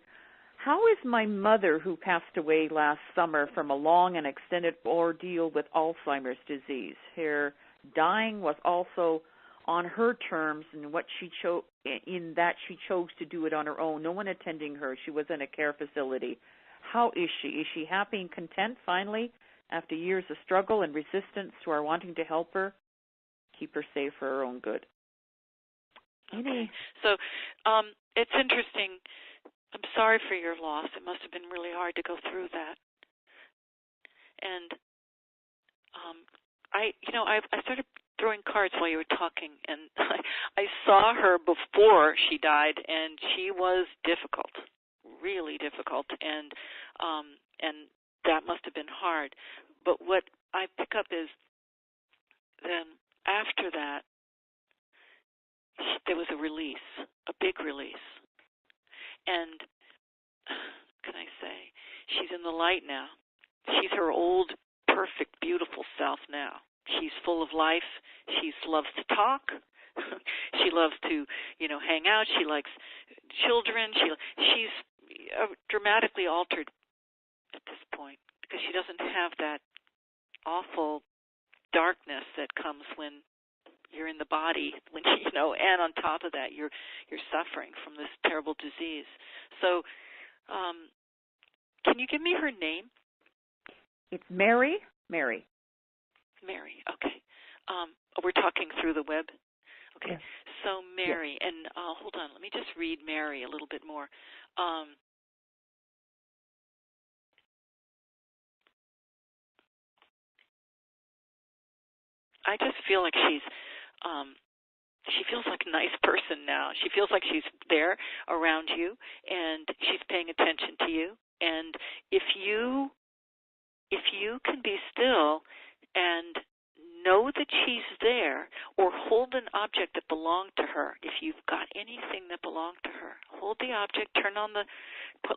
how is my mother, who passed away last summer from a long and extended ordeal with Alzheimer's disease? Her dying was also on her terms, and what she chose in that she chose to do it on her own. No one attending her. She was in a care facility. How is she? Is she happy and content finally after years of struggle and resistance to our wanting to help her? Keep her safe for her own good. Okay. So it's interesting. I'm sorry for your loss. It must have been really hard to go through that. And I started throwing cards while you were talking, and I saw her before she died, and she was difficult, really difficult, and that must have been hard. But what I pick up is then after that, there was a release, a big release. And can I say, she's in the light now. She's her old, perfect, beautiful self now. She's full of life. She loves to talk. She loves to, hang out. She likes children. She's dramatically altered at this point because she doesn't have that awful darkness that comes when you're in the body, when and on top of that, you're suffering from this terrible disease. So, can you give me her name? It's Mary. Mary. Okay. We're talking through the web. Okay. Yes. So Mary, and hold on, let me just read Mary a little bit more. I just feel like she feels like a nice person now. She feels like she's there around you, and she's paying attention to you. And if you can be still and know that she's there, or hold an object that belonged to her, if you've got anything that belonged to her, hold the object,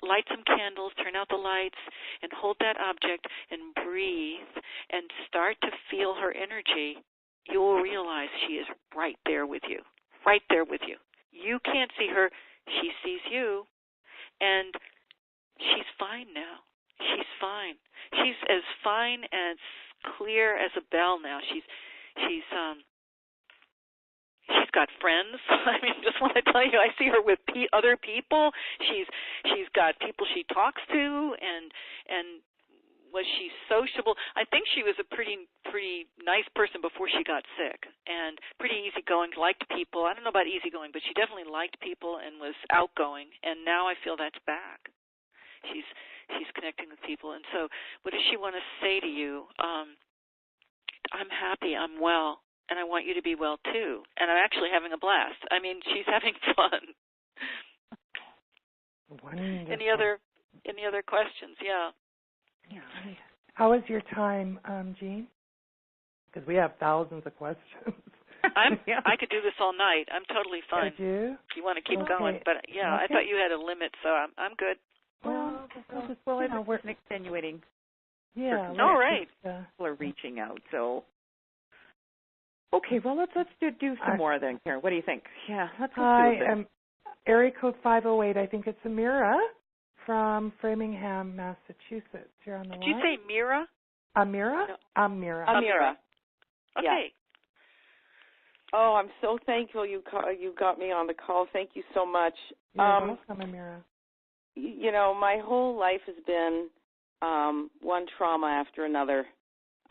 light some candles, turn out the lights, and hold that object and breathe and start to feel her energy. You will realize she is right there with you, right there with you. You can't see her. She sees you, and she's fine now. She's fine. She's as fine and clear as a bell now. She's got friends. I mean, just want to tell you, I see her with other people. She's got people she talks to, and was she sociable? I think she was a pretty nice person before she got sick, and pretty easygoing, liked people. I don't know about easygoing, but she definitely liked people and was outgoing, and now I feel that's back. She's connecting with people. And so what does she want to say to you? I'm happy, I'm well, and I want you to be well too. And I'm actually having a blast. I mean, she's having fun. Wonderful. Any other questions? Yeah. How was your time, Jean? Because we have thousands of questions. I could do this all night. I'm totally fine. Could you? If you want to keep going. But, I thought you had a limit, so I'm good. We're extenuating. Yeah. All right. People are reaching out, so. Okay, well, let's do some more then, Karen. What do you think? Yeah, let's do a bit. Area code 508. I think it's Amira from Framingham, Massachusetts. You're on the line. Did you say Mira? Amira? No. Amira. Okay. Yeah. Oh, I'm so thankful you got me on the call. Thank you so much. You're welcome, Amira. my whole life has been one trauma after another.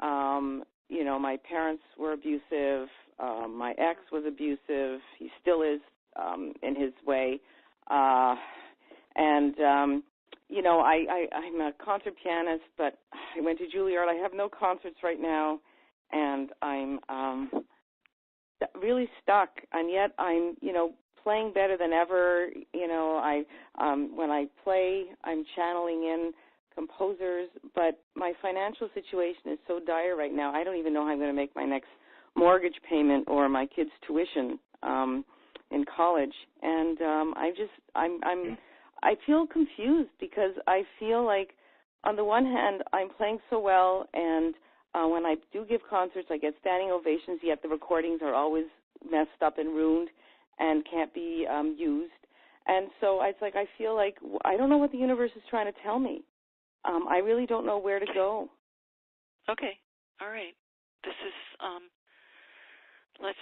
My parents were abusive. My ex was abusive. He still is in his way. I'm a concert pianist, but I went to Juilliard. I have no concerts right now, and I'm really stuck. And yet I'm, playing better than ever. When I play, I'm channeling in composers, but my financial situation is so dire right now. I don't even know how I'm going to make my next mortgage payment or my kids' tuition in college. And I feel confused because I feel like, on the one hand, I'm playing so well, and when I do give concerts, I get standing ovations, yet the recordings are always messed up and ruined and can't be used. And so it's like I feel like I don't know what the universe is trying to tell me. I really don't know where to go. Okay. All right. This is let's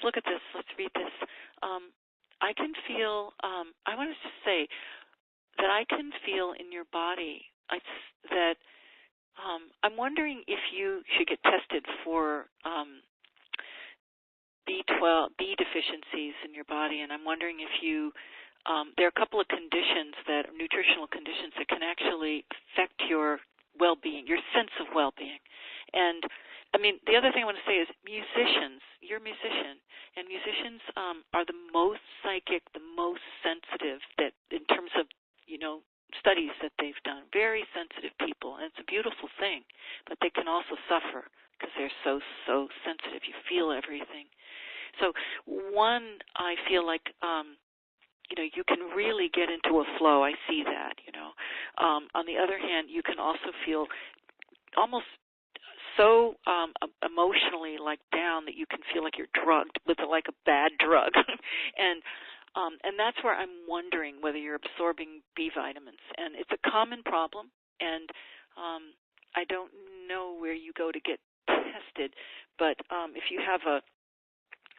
look at this. Let's read this. I can feel. I want to just say that I can feel in your body that I'm wondering if you should get tested for B12, B deficiencies in your body, and I'm wondering if you. There are a couple of conditions nutritional conditions that can actually affect your well-being, your sense of well-being. And, the other thing I want to say is musicians, you're a musician, and musicians are the most psychic, the most sensitive that in terms of, studies that they've done, very sensitive people, and it's a beautiful thing, but they can also suffer because they're so sensitive. You feel everything. So one, I feel like, you can really get into a flow. I see that, On the other hand, you can also feel almost so emotionally down that you can feel like you're drugged with like a bad drug. And that's where I'm wondering whether you're absorbing B vitamins. And it's a common problem, and I don't know where you go to get tested, but if you have a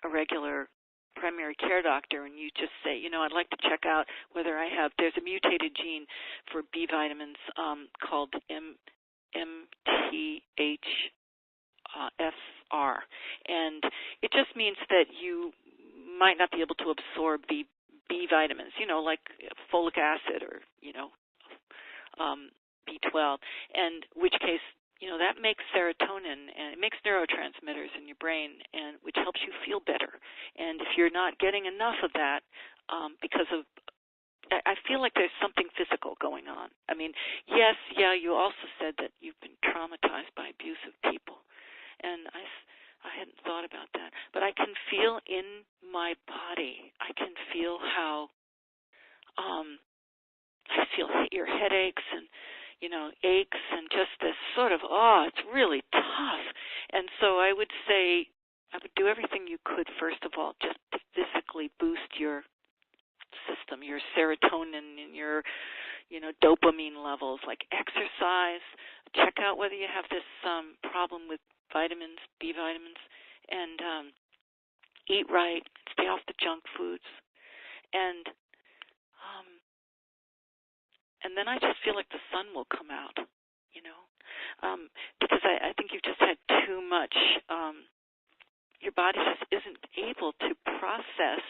regular primary care doctor and you just say, I'd like to check out whether there's a mutated gene for B vitamins called MTHFR, and it just means that you might not be able to absorb B vitamins, like folic acid or, B12, and which case, that makes serotonin and it makes neurotransmitters in your brain, and which helps you feel better. And if you're not getting enough of that, because of, I feel like there's something physical going on. You also said that you've been traumatized by abusive people, and I hadn't thought about that. But I can feel in my body, I can feel how, I feel your headaches and, aches and just this sort of, it's really tough. And so I would say I would do everything you could, first of all, just to physically boost your system, your serotonin and your, dopamine levels, like exercise, check out whether you have this problem with vitamins, B vitamins, and eat right, stay off the junk foods. And then I just feel like the sun will come out, because I think you've just had too much. Your body just isn't able to process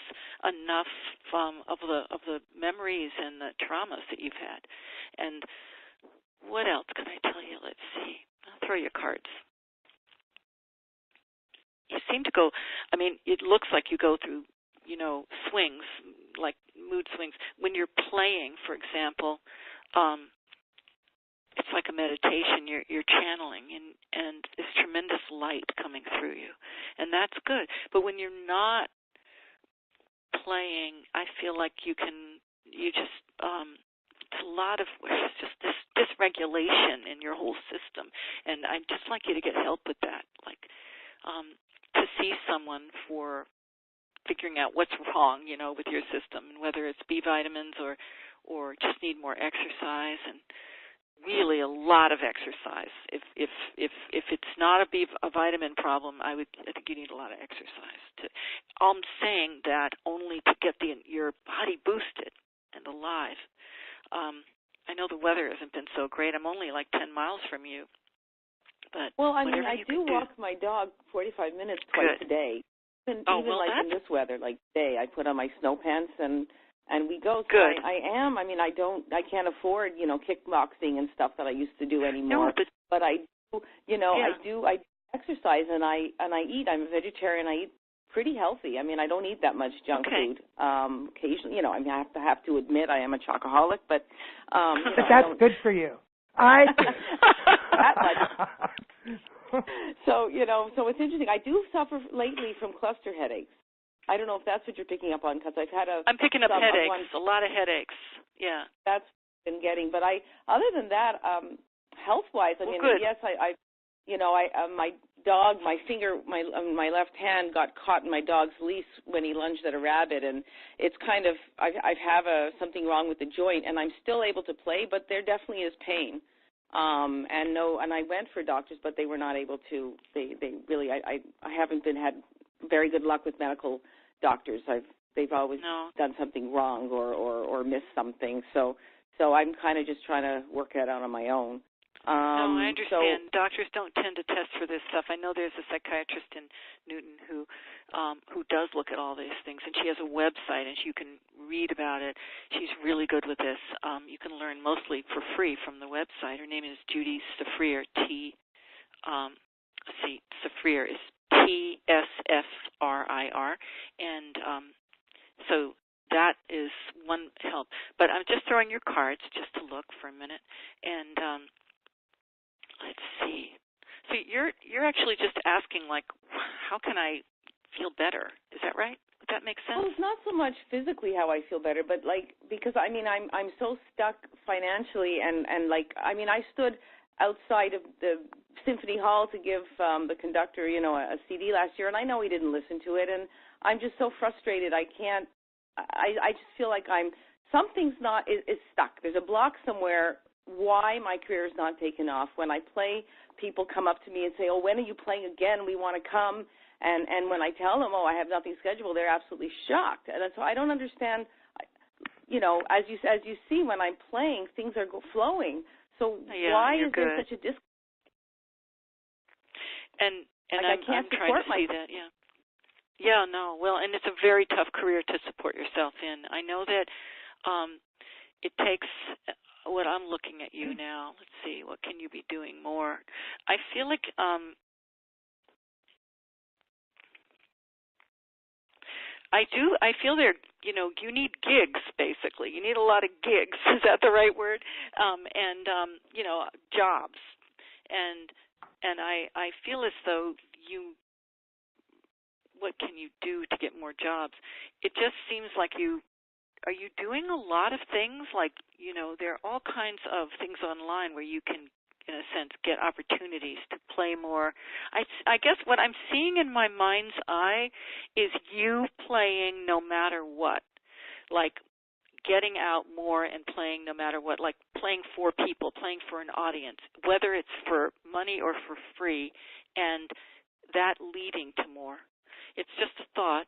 enough of the memories and the traumas that you've had. And what else can I tell you? Let's see. I'll throw you cards. You seem to go. It looks like you go through, swings, like mood swings. When you're playing, for example, it's like a meditation. You're channeling, and this tremendous light coming through you, and that's good. But when you're not playing, I feel like it's a lot of, it's just this dysregulation in your whole system, and I'd just like you to get help with that, like to see someone for figuring out what's wrong, with your system, and whether it's B vitamins or just need more exercise, and really a lot of exercise. If it's not a vitamin problem, I think you need a lot of exercise. I'm saying that only to get your body boosted and alive. I know the weather hasn't been so great. I'm only like 10 miles from you. But well, I mean, I do walk my dog 45 minutes twice a day. Even like in this weather, like today, I put on my snow pants and we go. So good. I can't afford, kickboxing and stuff that I used to do anymore. No, but I do, I exercise and I eat. I'm a vegetarian. I eat pretty healthy. I mean, I don't eat that much junk food. Occasionally, I mean, I have to admit I am a chocoholic, but but that's good for you. I think. That much. So it's interesting. I do suffer lately from cluster headaches. I don't know if that's what you're picking up on because I'm picking up headaches, a lot of headaches. Yeah. That's what I've been getting. But other than that, health-wise, I mean, good. yes, my dog, my finger, my left hand got caught in my dog's leash when he lunged at a rabbit, and it's kind of I have something wrong with the joint, and I'm still able to play, but there definitely is pain. And I went for doctors, but they were not able to. They really I haven't had very good luck with medical doctors. They've always done something wrong or missed something. So I'm kind of just trying to work it out on my own. No, I understand. Doctors don't tend to test for this stuff. I know there's a psychiatrist in Newton who does look at all these things, and she has a website, and you can read about it. She's really good with this. You can learn mostly for free from the website. Her name is Judy Safrir. Safrir is Tsfrir, and so that is one help. But I'm just throwing your cards just to look for a minute, and let's see. So you're actually just asking, like, how can I feel better? Is that right? Would that make sense? Well, it's not so much physically how I feel better, but because I mean I'm so stuck financially and I mean I stood outside of the Symphony Hall to give the conductor a CD last year, and I know he didn't listen to it, and I'm just so frustrated. I just feel like something's not is stuck. There's a block somewhere. Why my career is not taken off. When I play, people come up to me and say, "Oh, when are you playing again? We want to come." And when I tell them, "Oh, I have nothing scheduled," they're absolutely shocked. And so I don't understand. As you see, when I'm playing, things are flowing. So why is there such a disconnect? And I can't I'm trying to see that. Yeah. Yeah. No. Well, and it's a very tough career to support yourself in. I know that it takes. What I'm looking at you now, let's see, what can you be doing more? I feel like I feel there, you need gigs, basically. You need a lot of gigs. Is that the right word? Jobs. And I feel as though what can you do to get more jobs? It just seems like are you doing a lot of things? Like, there are all kinds of things online where you can, in a sense, get opportunities to play more. I guess what I'm seeing in my mind's eye is you playing no matter what, like getting out more and playing no matter what, like playing for people, playing for an audience, whether it's for money or for free, and that leading to more. It's just a thought.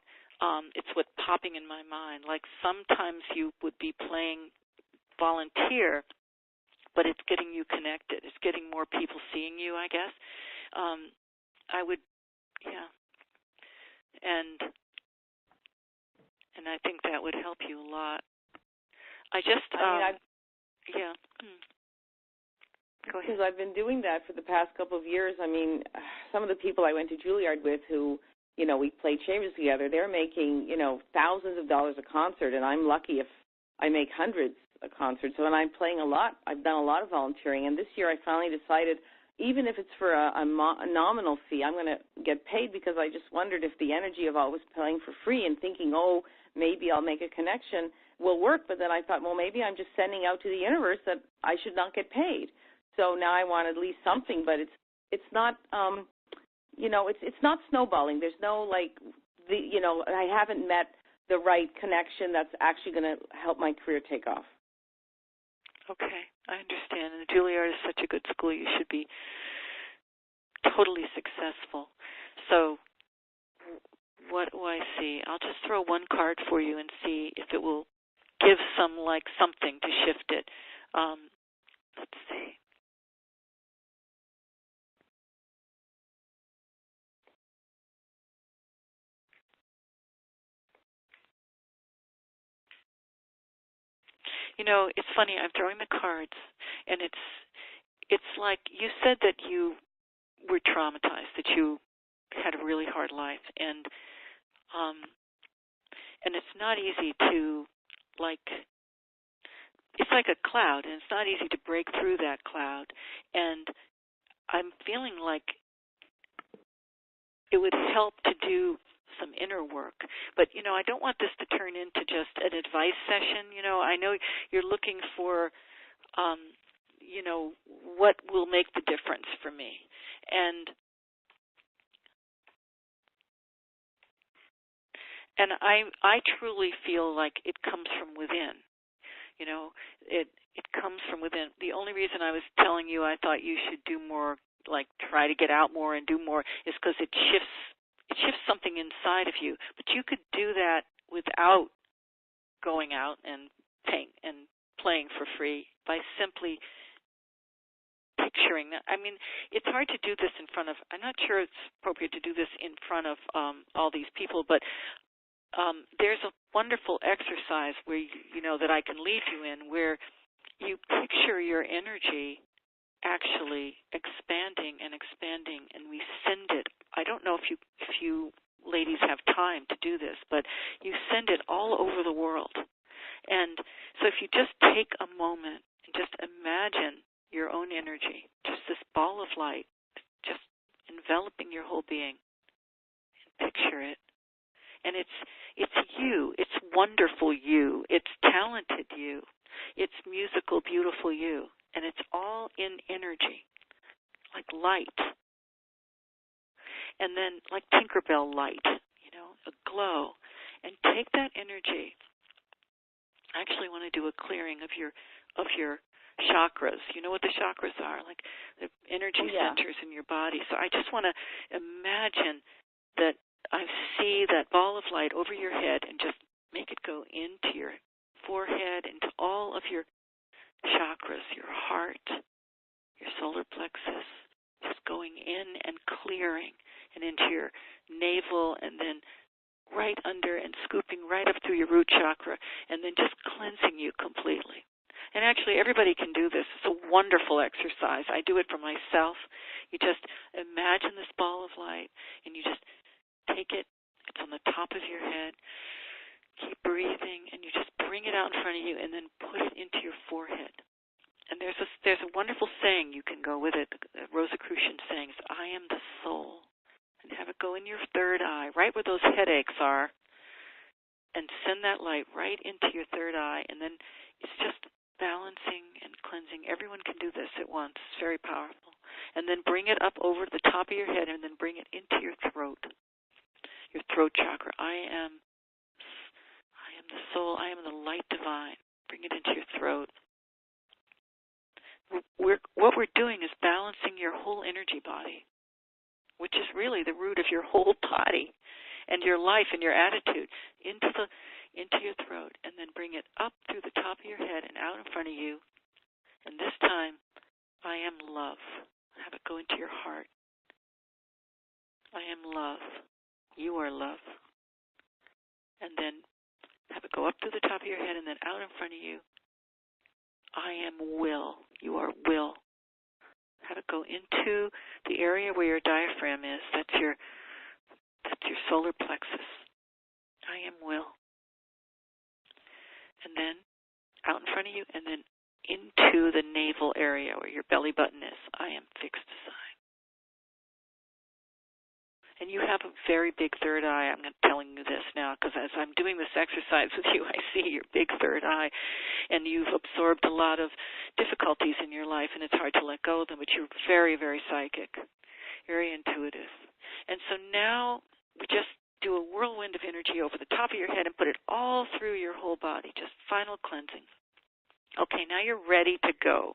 It's what's popping in my mind. Like sometimes you would be playing volunteer, but it's getting you connected. It's getting more people seeing you, I guess. I would, yeah. And I think that would help you a lot. Yeah. Go ahead. Because I've been doing that for the past couple of years. I mean, some of the people I went to Juilliard with who, we played chambers together, they're making, thousands of dollars a concert, and I'm lucky if I make hundreds a concert. So when I'm playing a lot, I've done a lot of volunteering, and this year I finally decided, even if it's for a nominal fee, I'm going to get paid, because I just wondered if the energy of always playing for free and thinking, oh, maybe I'll make a connection will work. But then I thought, well, maybe I'm just sending out to the universe that I should not get paid. So now I want at least something, but it's not, it's not snowballing. There's no I haven't met the right connection that's actually going to help my career take off. Okay, I understand. And the Juilliard is such a good school. You should be totally successful. So what do I see? I'll just throw one card for you and see if it will give some, like, something to shift it. Let's see. You know, it's funny, I'm throwing the cards, and it's like you said that you were traumatized, that you had a really hard life, and it's not easy to, like, it's like a cloud, and it's not easy to break through that cloud. And I'm feeling like it would help to do some inner work. But, you know, I don't want this to turn into just an advice session. You know, I know you're looking for, you know, what will make the difference for me. And I truly feel like it comes from within. You know, it comes from within. The only reason I was telling you I thought you should do more, like try to get out more and do more, is because it shifts something inside of you. But you could do that without going out and paying and playing for free by simply picturing that. I mean, it's hard to do this in front of, I'm not sure it's appropriate to do this in front of all these people, but there's a wonderful exercise where, you know, that I can lead you in, where you picture your energy actually expanding, and we send it. I don't know if you ladies have time to do this, but you send it all over the world. And so if you just take a moment and just imagine your own energy, just this ball of light, just enveloping your whole being, and picture it. And it's you. It's wonderful you. It's talented you. It's musical, beautiful you. And it's all in energy, like light. And then like Tinkerbell light, you know, a glow. And take that energy. I actually want to do a clearing of your chakras. You know what the chakras are? Like the energy centers in your body. So I just want to imagine that I see that ball of light over your head and just make it go into your forehead, into all of your chakras, your heart, your solar plexus, just going in and clearing, and into your navel, and then right under and scooping right up through your root chakra, and then just cleansing you completely. And actually, everybody can do this. It's a wonderful exercise. I do it for myself. You just imagine this ball of light, and you just take it. It's on the top of your head. Keep breathing, and you just bring it out in front of you, and then put it into your forehead. And there's a wonderful saying you can go with it. Rosicrucian saying is, "I am the soul," and have it go in your third eye, right where those headaches are, and send that light right into your third eye. And then it's just balancing and cleansing. Everyone can do this at once. It's very powerful. And then bring it up over the top of your head, and then bring it into your throat. Your throat chakra. I am the soul. I am the light divine. Bring it into your throat. What we're doing is balancing your whole energy body, which is really the root of your whole body and your life and your attitude, into your throat, and then bring it up through the top of your head and out in front of you. And this time, I am love. Have it go into your heart. I am love. You are love. And then have it go up to the top of your head and then out in front of you. I am will. You are will. Have it go into the area where your diaphragm is. That's your solar plexus. I am will. And then out in front of you, and then into the navel area where your belly button is. I am fixed design. And you have a very big third eye. I'm telling you this now because as I'm doing this exercise with you, I see your big third eye. And you've absorbed a lot of difficulties in your life, and it's hard to let go of them, but you're very, very psychic, very intuitive. And so now we just do a whirlwind of energy over the top of your head and put it all through your whole body, just final cleansing. Okay, now you're ready to go.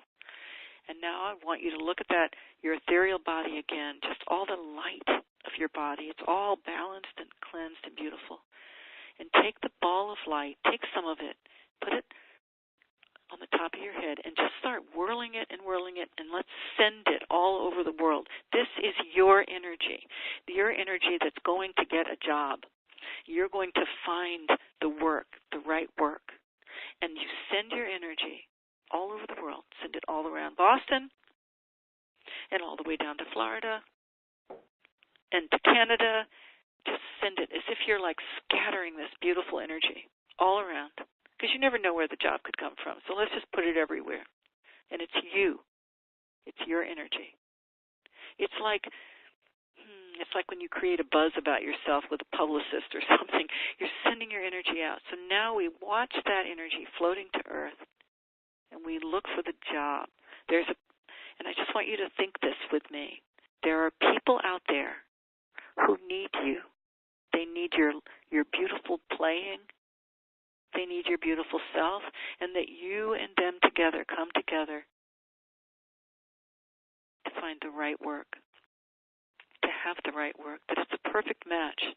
And now I want you to look at that, your ethereal body again, just all the light of your body. It's all balanced and cleansed and beautiful. And take the ball of light, take some of it, Put it on the top of your head and just start whirling it, and let's send it all over the world. This is your energy that's going to get a job. You're going to find the work, the right work. And you send your energy all over the world. Send it all around Boston and all the way down to Florida and to Canada. Just send it as if you're like scattering this beautiful energy all around, because you never know where the job could come from. So let's just put it everywhere. And it's you. It's your energy. It's like when you create a buzz about yourself with a publicist or something. You're sending your energy out. So now we watch that energy floating to earth, and we look for the job. And I just want you to think this with me. There are people out there who need you. They need your beautiful playing. They need your beautiful self, and that you and them together come together to find the right work, to have the right work, that it's a perfect match.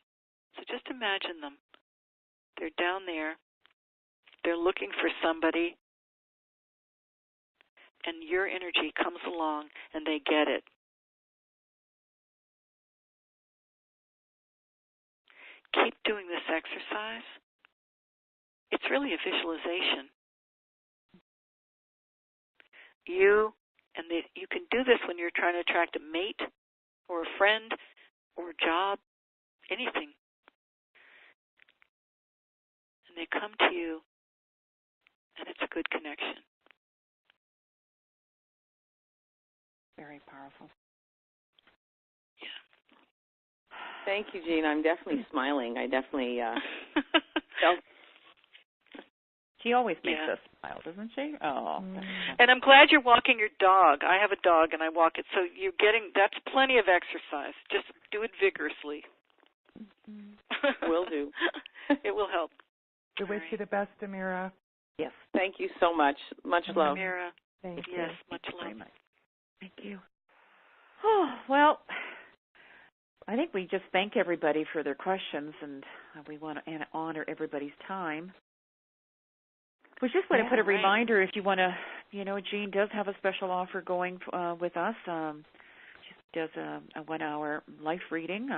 So just imagine them. They're down there. They're looking for somebody, and your energy comes along, and they get it. Keep doing this exercise. It's really a visualization. You can do this when you're trying to attract a mate or a friend or a job, anything. And they come to you, and it's a good connection. Very powerful. Thank you, Jeanne. I'm definitely smiling. I definitely felt. She always makes us smile, doesn't she? Oh. And I'm glad you're walking your dog. I have a dog, and I walk it. So that's plenty of exercise. Just do it vigorously. Will do. It will help. We wish you the best, Amira. Yes. Thank you so much. Much love. Amira. Thank you. Yes, much love. Very much. Thank you. Oh, well, I think we just thank everybody for their questions, and we want to honor everybody's time. We just want to put a reminder, if you want to, Jeanne does have a special offer going with us. She does a 1-hour life reading.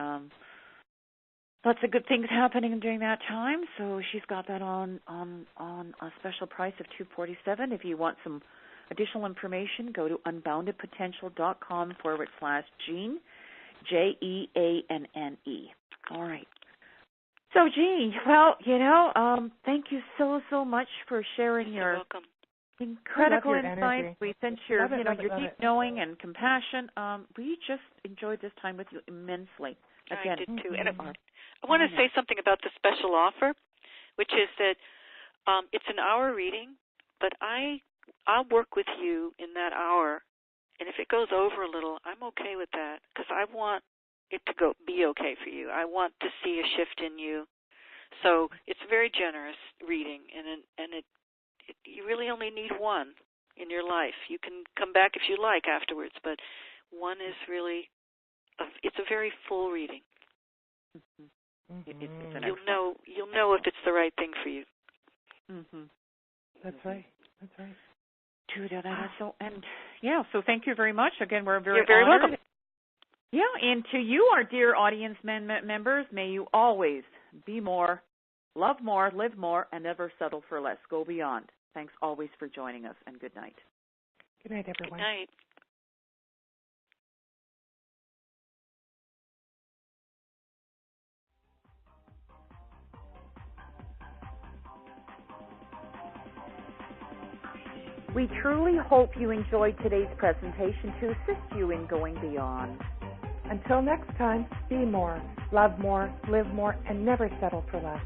Lots of good things happening during that time, so she's got that on a special price of $247. If you want some additional information, go to unboundedpotential.com/Jeanne, JEANNE. All right. So, Jeanne, well, thank you so much for sharing your incredible insights. We sense your deep knowing and compassion. We just enjoyed this time with you immensely. Again, I did too. And I want to say something about the special offer, which is that it's an hour reading, but I'll work with you in that hour, and if it goes over a little, I'm okay with that, because I want it to be okay for you. I want to see a shift in you. So it's a very generous reading, and you really only need one in your life. You can come back if you like afterwards, but one is really it's a very full reading. Mm-hmm. You'll know if it's the right thing for you. Mm-hmm. That's right. So thank you very much. Again, we're You're very honored. welcome. Yeah, and to you, our dear audience members, may you always be more, love more, live more, and never settle for less. Go beyond. Thanks always for joining us, and good night. Good night, everyone. Good night. We truly hope you enjoyed today's presentation to assist you in going beyond. Until next time, be more, love more, live more, and never settle for less.